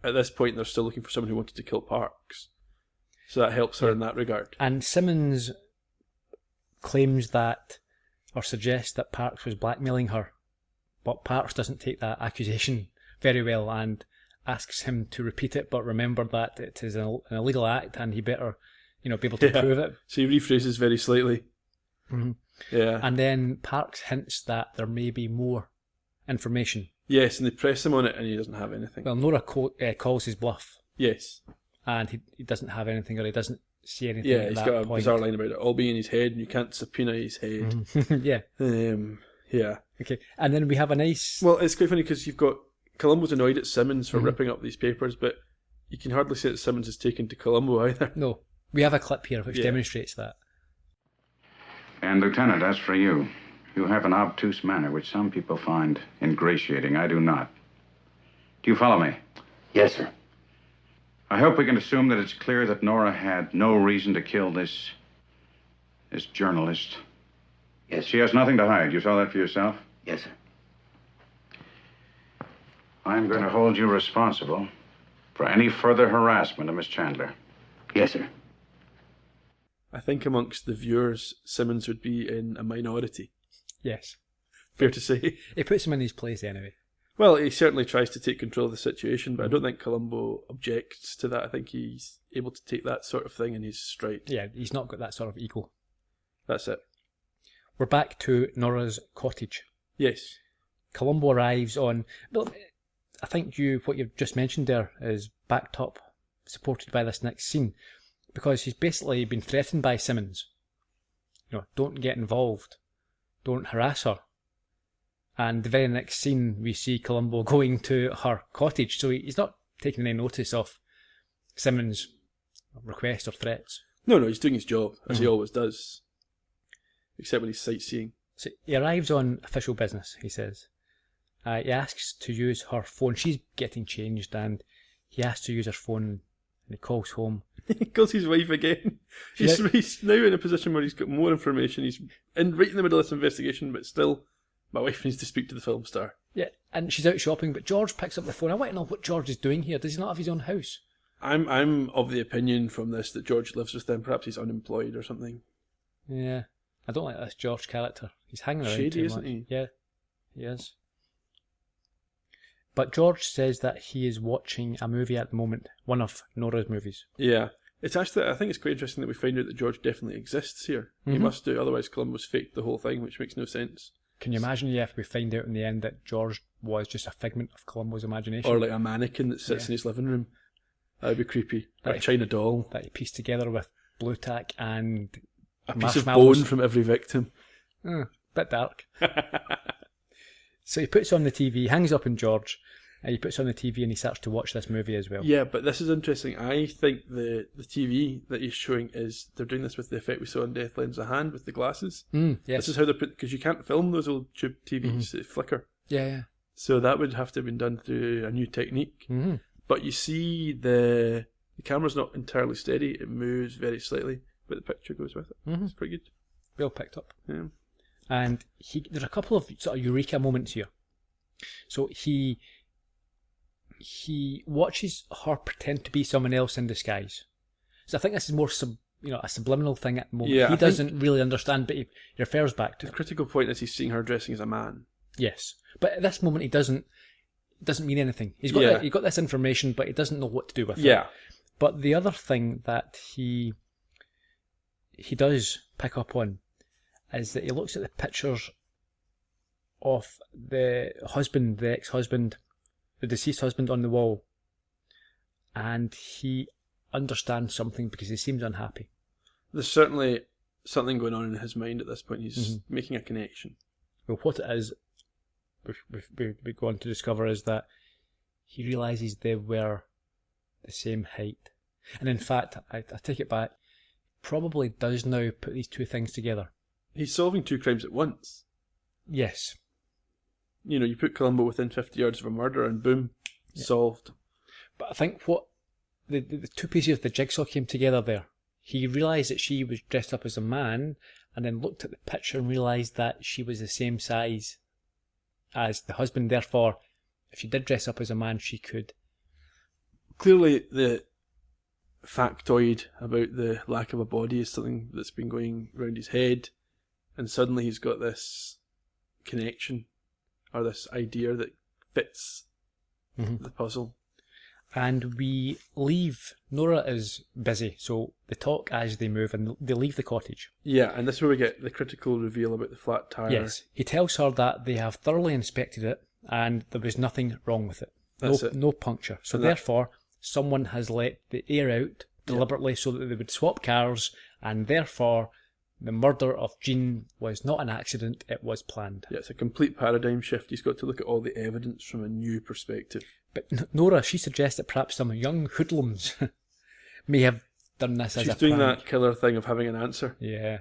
at this point, they're still looking for someone who wanted to kill Parks. So that helps her in that regard. And Simmons claims that, or suggests that Parks was blackmailing her, but Parks doesn't take that accusation very well and asks him to repeat it, but remember that it is an illegal act and he better, be able to prove it. So he rephrases very slightly. Mm-hmm. Yeah. And then Parks hints that there may be more information. Yes, and they press him on it and he doesn't have anything. Well, Nora calls his bluff, Yes. and he doesn't have anything, or he doesn't see anything Yeah, at he's that got a point. bizarre line about it all being in his head and you can't subpoena his head. Yeah. Yeah. Okay. And then we have a nice... Well, it's quite funny because you've got Columbo's annoyed at Simmons for Mm-hmm. ripping up these papers, but you can hardly say that Simmons is taken to Columbo either. No. We have a clip here which Yeah. demonstrates that. And, Lieutenant, as for you, you have an obtuse manner which some people find ingratiating. I do not. Do you follow me? Yes, sir. I hope we can assume that it's clear that Nora had no reason to kill this journalist. Yes, She has nothing to hide. You saw that for yourself? Yes, sir. I'm going to hold you responsible for any further harassment of Miss Chandler. Yes, sir. I think amongst the viewers, Simmons would be in a minority. Yes. Fair to say. It puts him in his place anyway. Well, he certainly tries to take control of the situation, but I don't think Columbo objects to that. I think he's able to take that sort of thing in his stride. Yeah, he's not got that sort of ego. That's it. We're back to Nora's cottage. Yes. Columbo arrives on... Well, I think what you've just mentioned there is backed up, supported by this next scene, because he's basically been threatened by Simmons. Don't get involved. Don't harass her. And the very next scene, we see Columbo going to her cottage, so he's not taking any notice of Simmons' request or threats. No, he's doing his job, as he always does. Except when he's sightseeing. So he arrives on official business, he says. He asks to use her phone. She's getting changed, and he asks to use her phone, and he calls home. He calls his wife again. He's now in a position where he's got more information. He's right in the middle of this investigation, but still, my wife needs to speak to the film star. Yeah, and she's out shopping, but George picks up the phone. I want to know what George is doing here. Does he not have his own house? I'm of the opinion from this that George lives with them. Perhaps he's unemployed or something. Yeah, I don't like this George character. He's hanging around Shady, too isn't much. he? Yeah, he is. But George says that he is watching a movie at the moment, one of Nora's movies. Yeah. It's actually, I think it's quite interesting that we find out that George definitely exists here. He must do, otherwise Columbo's faked the whole thing, which makes no sense. Can you imagine if we find out in the end that George was just a figment of Columbo's imagination? Or like a mannequin that sits in his living room. That would be creepy. Or a China doll. That he pieced together with blue tack and A piece of marshmallows. bone from every victim. Bit dark. So he puts on the TV, hangs up on George, and he puts on the TV and he starts to watch this movie as well. Yeah, but this is interesting. I think the TV that he's showing is, they're doing this with the effect we saw in Death Lends a Hand with the glasses. Yes. This is how they're put, because you can't film those old tube TVs, they flicker. Yeah. So that would have to have been done through a new technique. Mm-hmm. But you see the camera's not entirely steady, it moves very slightly, but the picture goes with it. It's pretty good. Well picked up. Yeah. And there's a couple of sort of eureka moments here. So he watches her pretend to be someone else in disguise. So I think this is more a subliminal thing at the moment. Yeah, He doesn't really understand, but he refers back to The it. critical point is he's seeing her dressing as a man. Yes, but at this moment he doesn't mean anything. He's got this information, but he doesn't know what to do with it. Yeah. But the other thing that he does pick up on is that he looks at the pictures of the husband, the ex-husband, the deceased husband on the wall, and he understands something because he seems unhappy. There's certainly something going on in his mind at this point. He's making a connection. Well, what it is, we go on to discover, is that he realises they were the same height. And in fact, I take it back, probably does now put these two things together. He's solving two crimes at once. Yes. You put Columbo within 50 yards of a murder and boom, solved. But I think what the two pieces of the jigsaw came together there. He realised that she was dressed up as a man, and then looked at the picture and realised that she was the same size as the husband. Therefore, if she did dress up as a man, she could. Clearly, the factoid about the lack of a body is something that's been going around his head, and suddenly he's got this connection, or this idea that fits the puzzle. And we leave. Nora is busy, so they talk as they move, and they leave the cottage. Yeah, and this is where we get the critical reveal about the flat tire. Yes, he tells her that they have thoroughly inspected it, and there was nothing wrong with it. That's it. No puncture. So therefore, someone has let the air out deliberately so that they would swap cars, and therefore the murder of Jean was not an accident, it was planned. Yeah, it's a complete paradigm shift. He's got to look at all the evidence from a new perspective. But Nora, she suggests that perhaps some young hoodlums may have done this as a prank. She's doing that killer thing of having an answer. Yeah.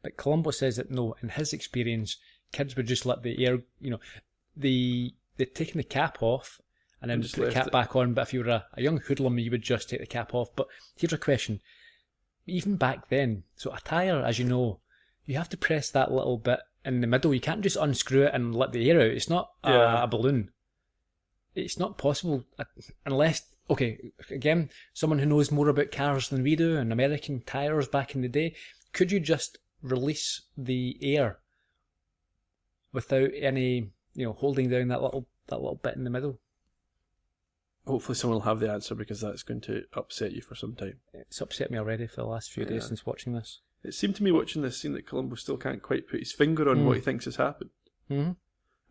But Columbo says that no, in his experience, kids would just let the air, they'd taken the cap off and then just put the cap back on. But if you were a young hoodlum, you would just take the cap off. But here's a question. Even back then, so a tyre, as you know, you have to press that little bit in the middle. You can't just unscrew it and let the air out. It's not a balloon. It's not possible unless, okay, again, someone who knows more about cars than we do and American tyres back in the day, could you just release the air without any, holding down that little bit in the middle? Hopefully someone will have the answer, because that's going to upset you for some time. It's upset me already for the last few days since watching this. It seemed to me watching this scene that Columbo still can't quite put his finger on what he thinks has happened. Mm-hmm.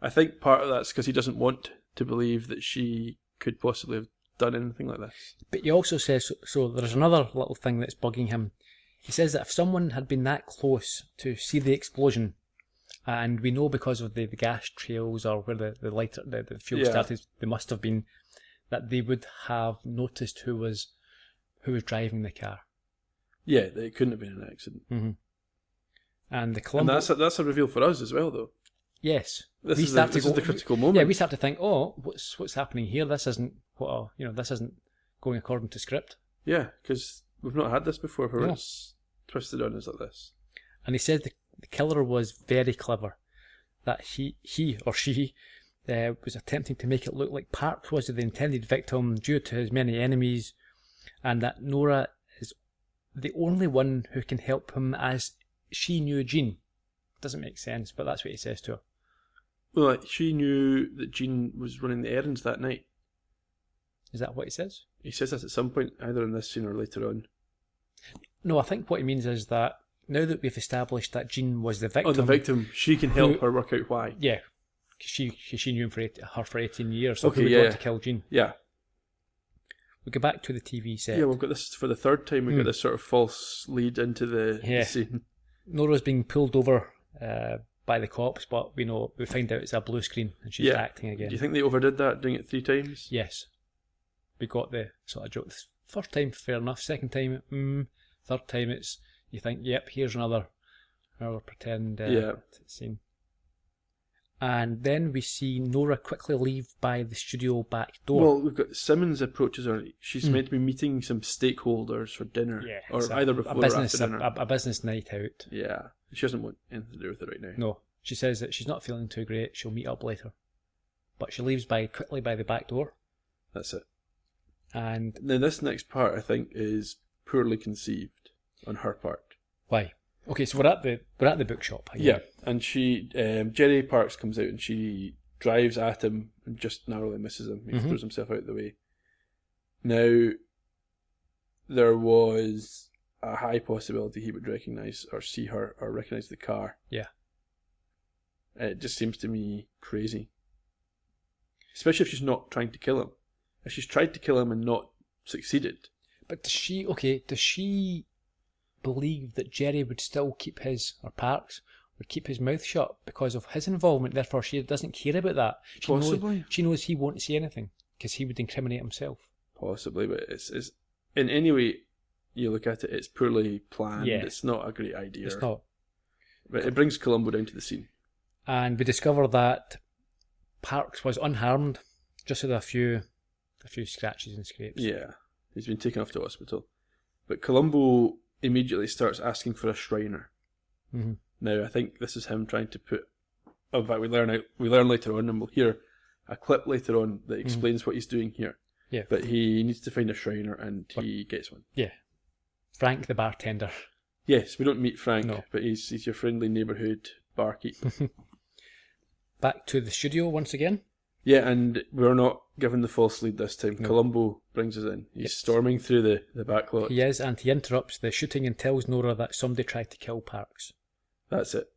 I think part of that's because he doesn't want to believe that she could possibly have done anything like this. But he also says, so there's another little thing that's bugging him. He says that if someone had been that close to see the explosion, and we know because of the gas trails or where the fuel started, they must have been, that they would have noticed who was driving the car. Yeah, it couldn't have been an accident. Mm-hmm. And the Columbo... And that's a reveal for us as well, though. Yes. This is the critical moment. Yeah, we start to think, what's happening here? This isn't this isn't going according to script. Yeah, because we've not had this before where it's twisted on us like this. And he said the killer was very clever. That he or she was attempting to make it look like Parks was the intended victim due to his many enemies, and that Nora is the only one who can help him as she knew Jean. Doesn't make sense, but that's what he says to her. Well, she knew that Jean was running the errands that night. Is that what he says? He says that at some point, either in this scene or later on. No, I think what he means is that now that we've established that Jean was the victim... Oh, the victim. She can help her work out why. Yeah. She knew him for 18 years, so who would want to kill Jean? Yeah. We go back to the TV set. Yeah, we've got this for the third time. We've got this sort of false lead into the scene. Nora's being pulled over by the cops, but we find out it's a blue screen and she's acting again. Do you think they overdid that, doing it 3 times? Yes. We got the sort of joke. First time, fair enough. Second time, third time, you think, yep, here's another pretend scene. And then we see Nora quickly leave by the studio back door. Well, we've got Simmons approaches her. She's meant to be meeting some stakeholders for dinner, or either before or after dinner. A business night out. Yeah, she doesn't want anything to do with it right now. No, she says that she's not feeling too great. She'll meet up later, but she leaves quickly by the back door. That's it. And then this next part, I think, is poorly conceived on her part. Why? Okay, so we're at the bookshop again. Yeah, and she, Gerry Parks comes out and she drives at him and just narrowly misses him. He throws himself out of the way. Now, there was a high possibility he would recognise or see her or recognise the car. Yeah. It just seems to me crazy. Especially if she's not trying to kill him. If she's tried to kill him and not succeeded. But does she believe that Gerry would still keep Parks would keep his mouth shut because of his involvement, therefore she doesn't care about that? Possibly. She knows he won't say anything because he would incriminate himself. Possibly, but it's in any way you look at it, it's poorly planned. Yeah. It's not a great idea. It's not. But it brings Columbo down to the scene. And we discover that Parks was unharmed Just with a few scratches and scrapes. Yeah, he's been taken off to hospital. But Columbo immediately starts asking for a Shriner. Mm-hmm. Now, I think this is him trying to put... In fact, we learn later on, and we'll hear a clip later on that explains what he's doing here. Yeah. But he needs to find a Shriner, and he gets one. Yeah. Frank, the bartender. Yes, we don't meet Frank, No. but he's your friendly neighbourhood barkeep. Back to the studio once again. Yeah, and we're not given the false lead this time. No. Columbo brings us in. He's Yes. storming through the back lot. He is, and he interrupts the shooting and tells Nora that somebody tried to kill Parks. That's it.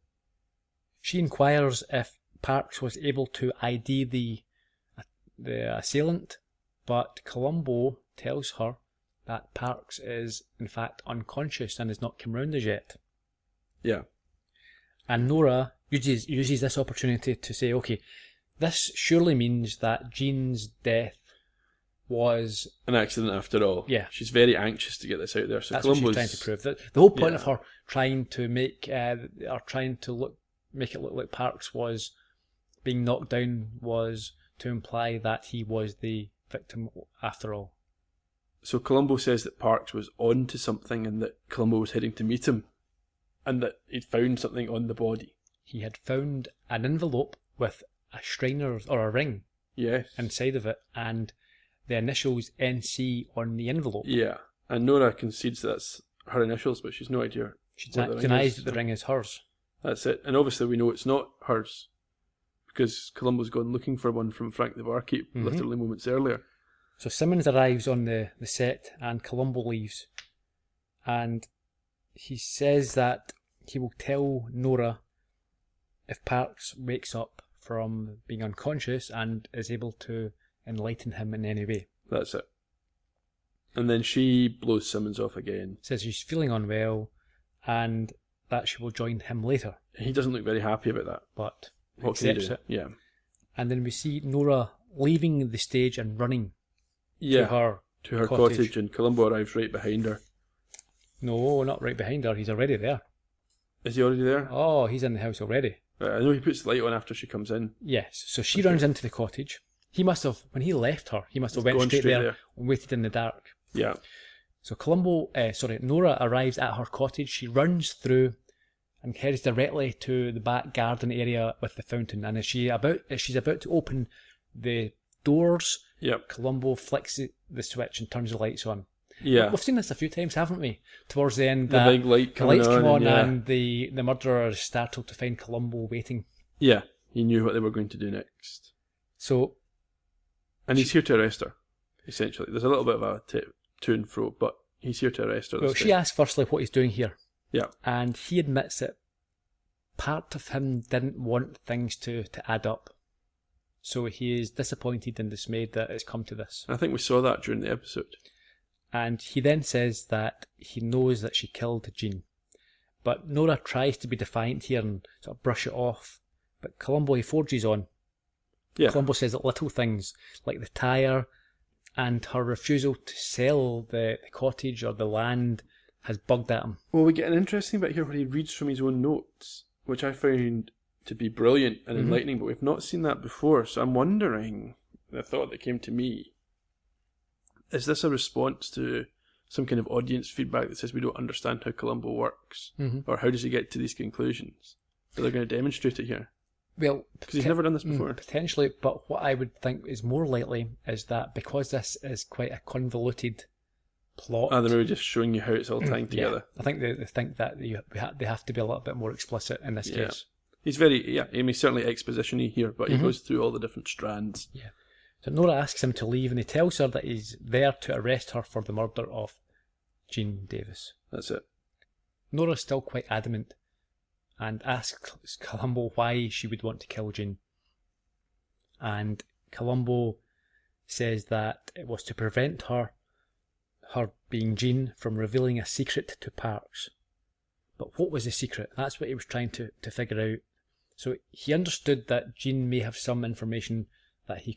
She inquires if Parks was able to ID the assailant, but Columbo tells her that Parks is in fact unconscious and has not come round as yet. Yeah. And Nora uses this opportunity to say, okay, this surely means that Jean's death was An accident after all. Yeah. She's very anxious to get this out there. So that's what Columbo's she's trying to prove. The whole point of Yeah. her trying to make it look like Parks was being knocked down was to imply that he was the victim after all. So Columbo says that Parks was on to something and that Columbo was heading to meet him and that he'd found something on the body. He had found an envelope with a Shriner or a ring Yes. inside of it and the initials NC on the envelope. Yeah. And Nora concedes that's her initials, but she's no idea. She what the ring denies is. that the ring is hers. That's it. And obviously we know it's not hers because Columbo's gone looking for one from Frank the barkeep literally moments earlier. So Simmons arrives on the set and Columbo leaves. And he says that he will tell Nora if Parks wakes up from being unconscious and is able to enlighten him in any way. That's it. And then she blows Simmons off again. Says she's feeling unwell and that she will join him later. He doesn't look very happy about that. But What can he accepts do? it. Yeah. And then we see Nora leaving the stage and running Yeah. to her cottage, and Columbo arrives right behind her. No, not right behind her. He's already there. Is he already there? Oh, he's in the house already. I know he puts the light on after she comes in. Yes. So she runs into the cottage. He must have, when he left her, he must have went Gone straight straight there there. and waited in the dark. Yeah. So Nora arrives at her cottage. She runs through and heads directly to the back garden area with the fountain. And as she's about to open the doors, Yep. Columbo flicks the switch and turns the lights on. Yeah. We've seen this a few times, haven't we? Towards the end, The big light the coming lights come on yeah. and the murderer is startled to find Columbo waiting. Yeah. He knew what they were going to do next. So, And he's here to arrest her, essentially. There's a little bit of a to and fro, but he's here to arrest her. well, this she time. asks firstly what he's doing here. Yeah. And he admits that part of him didn't want things to add up. So he is disappointed and dismayed that it's come to this. I think we saw that during the episode. And he then says that he knows that she killed Jean. But Nora tries to be defiant here and sort of brush it off. But Columbo, he forges on. Yeah. Columbo says that little things like the tyre and her refusal to sell the cottage or the land has bugged at him. Well, we get an interesting bit here where he reads from his own notes, which I found to be brilliant and enlightening, but we've not seen that before. So I'm wondering, the thought that came to me, is this a response to some kind of audience feedback that says we don't understand how Columbo works? Or how does he get to these conclusions? So they're going to demonstrate it here. Well, Because he's never done this before. Potentially, but what I would think is more likely is that because this is quite a convoluted plot. They're maybe just showing you how it's all tying together. I think they think that they have to be a little bit more explicit in this Yeah. case. He's Amy's certainly exposition-y here, but he goes through all the different strands. Yeah. So Nora asks him to leave and he tells her that he's there to arrest her for the murder of Jean Davis. That's it. Nora's still quite adamant and asks Columbo why she would want to kill Jean. And Columbo says that it was to prevent her being Jean from revealing a secret to Parks. But what was the secret? That's what he was trying to figure out. So he understood that Jean may have some information that she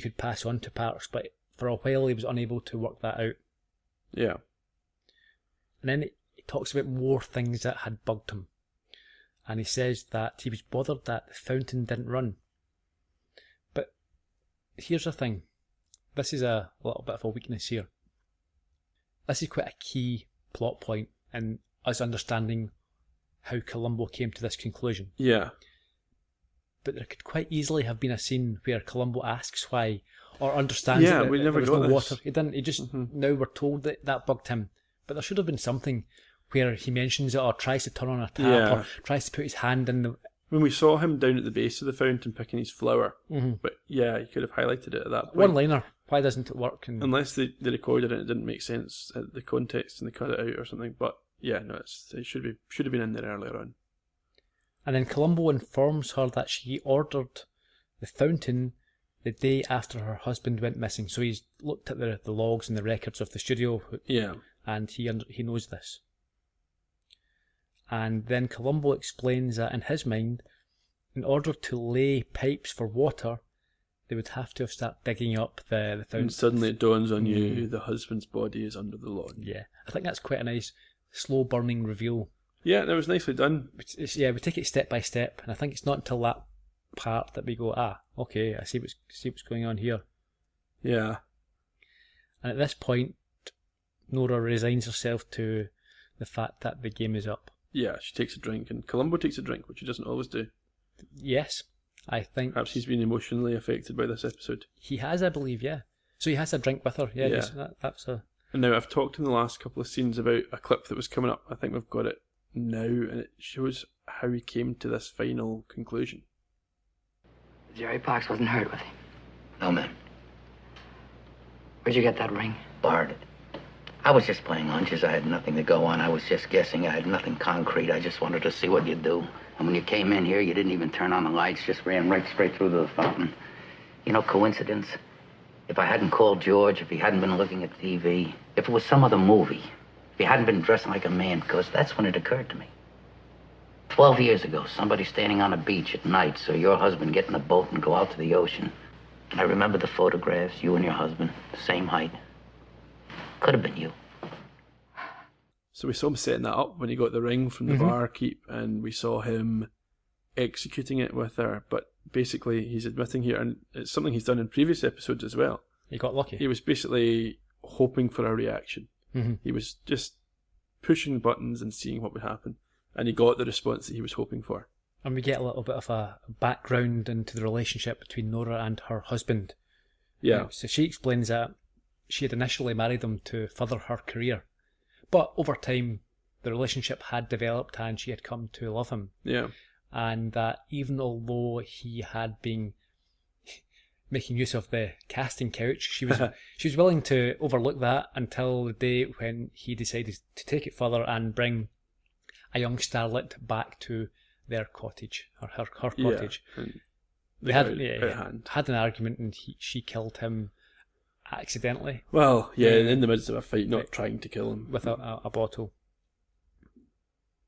could pass on to Parks, but for a while he was unable to work that out. Yeah. And then he talks about more things that had bugged him. And he says that he was bothered that the fountain didn't run. But here's the thing. This is a little bit of a weakness here. This is quite a key plot point in us understanding how Columbo came to this conclusion. Yeah. But there could quite easily have been a scene where Columbo asks why, or understands that we never there was got no this. water. He didn't. He just now we're told that bugged him. But there should have been something where he mentions it or tries to turn on a tap or tries to put his hand in the... When we saw him down at the base of the fountain picking his flower, but yeah, he could have highlighted it at that point. One-liner. Why doesn't it work? Unless they recorded it, it didn't make sense at the context and they cut it out or something. But yeah, no, it should have been in there earlier on. And then Columbo informs her that she ordered the fountain the day after her husband went missing. So he's looked at the logs and the records of the studio. Yeah. And he knows this. And then Columbo explains that in his mind, in order to lay pipes for water, they would have to have started digging up the fountain. And suddenly it dawns on you the husband's body is under the lawn. Yeah, I think that's quite a nice, slow-burning reveal. Yeah, that was nicely done. We take it step by step, and I think it's not until that part that we go, okay, I see what's going on here. Yeah. And at this point, Nora resigns herself to the fact that the game is up. Yeah, she takes a drink, and Columbo takes a drink, which he doesn't always do. Yes, I think... Perhaps he's been emotionally affected by this episode. He has, I believe, yeah. So he has a drink with her, yeah. That's a... And now, I've talked in the last couple of scenes about a clip that was coming up. I think we've got it now, and it shows how he came to this final conclusion. Jerry Parks wasn't hurt, was he? No, ma'am. Where'd you get that ring? Borrowed it. I was just playing hunches. I had nothing to go on. I was just guessing. I had nothing concrete. I just wanted to see what you'd do. And when you came in here, you didn't even turn on the lights. Just ran right straight through to the fountain. You know, coincidence? If I hadn't called George, if he hadn't been looking at TV, if it was some other movie, if he hadn't been dressed like a man, because that's when it occurred to me. 12 years ago, somebody standing on a beach at night saw your husband get in a boat and go out to the ocean. And I remember the photographs, you and your husband, the same height. Could have been you. So we saw him setting that up when he got the ring from the barkeep, and we saw him executing it with her. But basically, he's admitting here, and it's something he's done in previous episodes as well. He got lucky. He was basically hoping for a reaction. He was just pushing buttons and seeing what would happen. And he got the response that he was hoping for. And we get a little bit of a background into the relationship between Nora and her husband. Yeah. So she explains that she had initially married him to further her career. But over time, the relationship had developed and she had come to love him. Yeah. And that even although he had been making use of the casting couch, she was willing to overlook that until the day when he decided to take it further and bring a young starlet back to their cottage, or her cottage. They had an argument, and she killed him accidentally. Well, yeah, in the midst of a fight, not trying to kill him. With a bottle.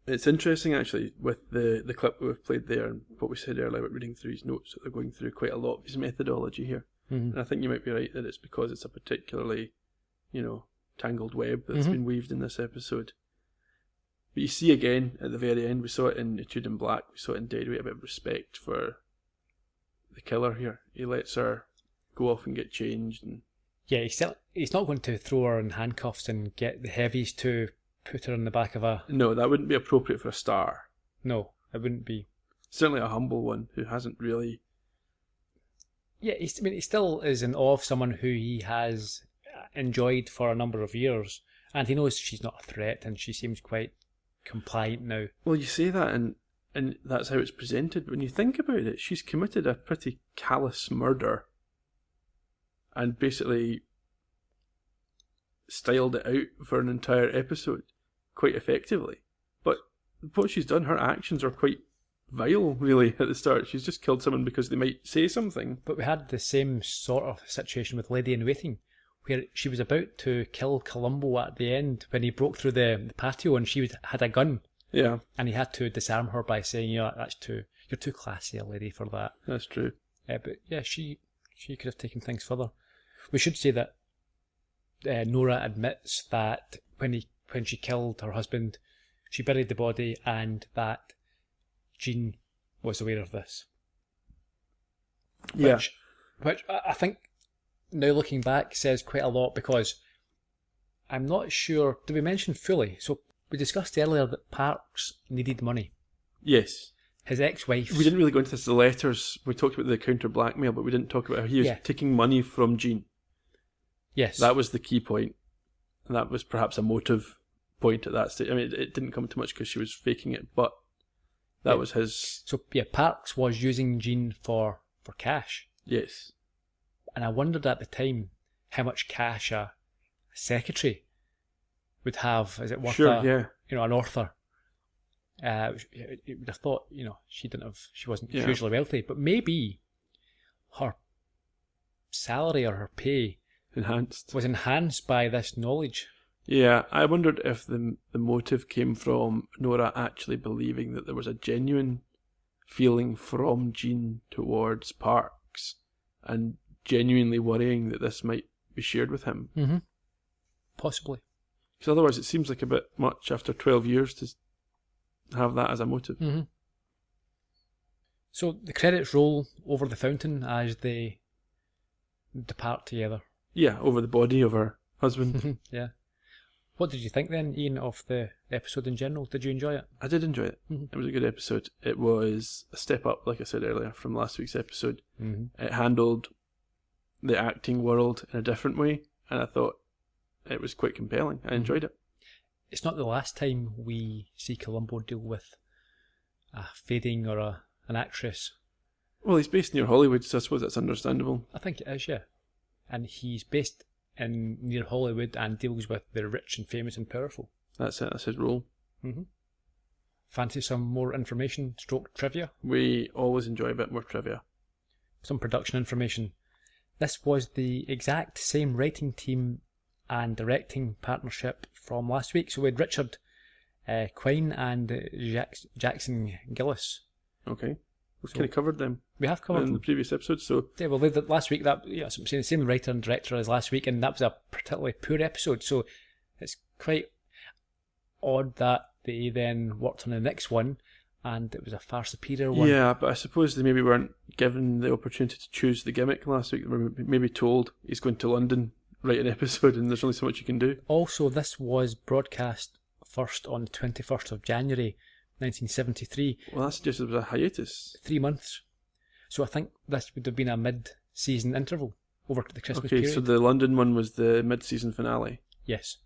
It's interesting, actually, with the clip that we've played there and what we said earlier about reading through his notes, that they're going through quite a lot of his methodology here. And I think you might be right that it's because it's a particularly, tangled web that's been weaved in this episode. But you see again, at the very end, we saw it in Etude in Black, we saw it in Deadweight, a bit of respect for the killer here. He lets her go off and get changed. And yeah, he's not going to throw her in handcuffs and get the heavies to put her in the back of a... No, that wouldn't be appropriate for a star. No, it wouldn't be. Certainly a humble one who hasn't really... Yeah, he still is in awe of someone who he has enjoyed for a number of years, and he knows she's not a threat, and she seems quite compliant now. Well, you say that, and that's how it's presented, but when you think about it, she's committed a pretty callous murder and basically styled it out for an entire episode quite effectively. But what she's done, her actions are quite vile, really, at the start. She's just killed someone because they might say something. But we had the same sort of situation with Lady in Waiting, where she was about to kill Columbo at the end when he broke through the patio and she had a gun. Yeah. And he had to disarm her by saying, you're too classy a lady for that. That's true. But yeah, she could have taken things further. We should say that Nora admits that when she killed her husband, she buried the body, and that Jean was aware of this. Yeah. Which I think, now looking back, says quite a lot, because I'm not sure, did we mention fully? So we discussed earlier that Parks needed money. Yes. His ex-wife. We didn't really go into this, the letters. We talked about the counter blackmail, but we didn't talk about how he was taking money from Jean. Yes. That was the key point. And that was perhaps a motive point at that stage. I mean, it didn't come to much because she was faking it, but that was his... So, Parks was using Jean for cash. Yes. And I wondered at the time how much cash a secretary would have. Is it worth an author? You would have thought, she wasn't hugely wealthy, but maybe her salary or her pay was enhanced by this knowledge. Yeah, I wondered if the motive came from Nora actually believing that there was a genuine feeling from Jean towards Parks and genuinely worrying that this might be shared with him. Mm-hmm. Possibly. Because otherwise it seems like a bit much after 12 years to have that as a motive. Mm-hmm. So the credits roll over the fountain as they depart together. Yeah, over the body of her husband. Yeah. What did you think then, Ian, of the episode in general? Did you enjoy it? I did enjoy it. Mm-hmm. It was a good episode. It was a step up, like I said earlier, from last week's episode. Mm-hmm. It handled the acting world in a different way, and I thought it was quite compelling. I enjoyed it. It's not the last time we see Columbo deal with a fading or an actress. Well, he's based near Hollywood, so I suppose that's understandable. I think it is, yeah. And he's based near Hollywood and deals with the rich and famous and powerful. That's it, that's his role. Mm-hmm. Fancy some more information, trivia? We always enjoy a bit more trivia. Some production information. This was the exact same writing team and directing partnership from last week. So we had Richard Quine and Jackson Gillis. Okay. We kind of covered them. We have covered in them. The previous episode. So yeah, well, last week I'm saying the same writer and director as last week, and that was a particularly poor episode. So it's quite odd that they then worked on the next one, and it was a far superior one. Yeah, but I suppose they maybe weren't given the opportunity to choose the gimmick last week. They were maybe told he's going to London, write an episode, and there's only so much you can do. Also, this was broadcast first on the 21st of January 1973. Well, that suggests there was a hiatus. 3 months. So I think this would have been a mid-season interval over the Christmas period. Okay, so the London one was the mid-season finale. Yes.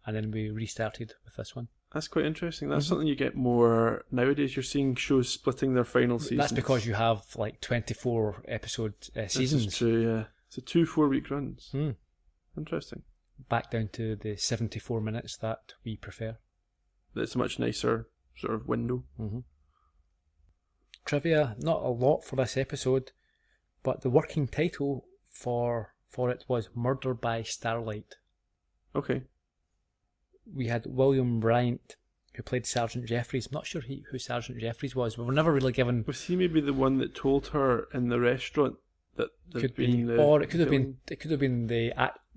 And then we restarted with this one. That's quite interesting. That's something you get more nowadays. You're seeing shows splitting their final seasons. That's because you have like 24 episode seasons. That's true, yeah. So 2 4-week runs. Mm. Interesting. Back down to the 74 minutes that we prefer. That's a much nicer sort of window. Mm-hmm. Trivia, not a lot for this episode, but the working title for it was Murder by Starlight. Okay. We had William Bryant, who played Sergeant Jeffries. I'm not sure who Sergeant Jeffries was. We were never really given... Was he maybe the one that told her in the restaurant that could be, or it could have been the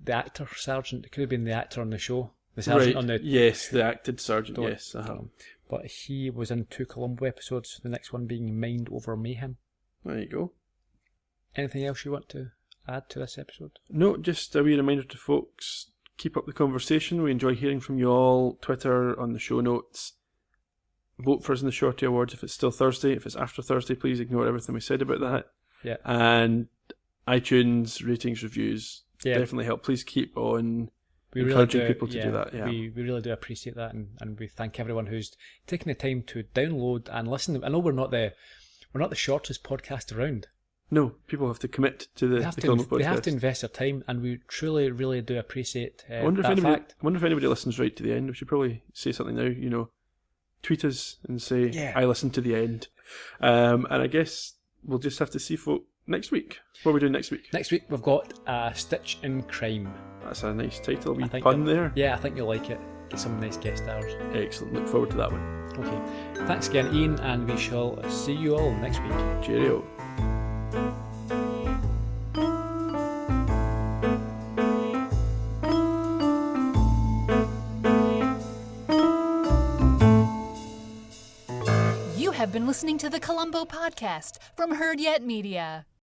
actor Sergeant. It could have been the actor on the show. The Sergeant on the... Yes, the acted Sergeant, yes. But he was in 2 Columbo episodes, the next one being Mind Over Mayhem. There you go. Anything else you want to add to this episode? No, just a wee reminder to folks, keep up the conversation. We enjoy hearing from you all. Twitter, on the show notes. Vote for us in the Shorty Awards if it's still Thursday. If it's after Thursday, please ignore everything we said about that. Yeah. And iTunes, ratings, reviews definitely help. Please keep on... We encouraging really people to do that. Yeah. We really do appreciate that, and we thank everyone who's taken the time to download and listen. I know we're not the shortest podcast around. No, people have to commit to the Columbo podcast. They have to invest their time, and we truly, really do appreciate I wonder that fact. I wonder if anybody listens right to the end. We should probably say something now. Tweet us and say, I listened to the end. And I guess we'll just have to see folk next week. What are we doing next week? Next week we've got Stitch in Crime. That's a nice title. A wee pun there. Yeah, I think you'll like it. Get some nice guest stars. Excellent. Look forward to that one. Okay. Thanks again, Ian, and we shall see you all next week. Cheerio. You have been listening to the Columbo Podcast from Heard Yet Media.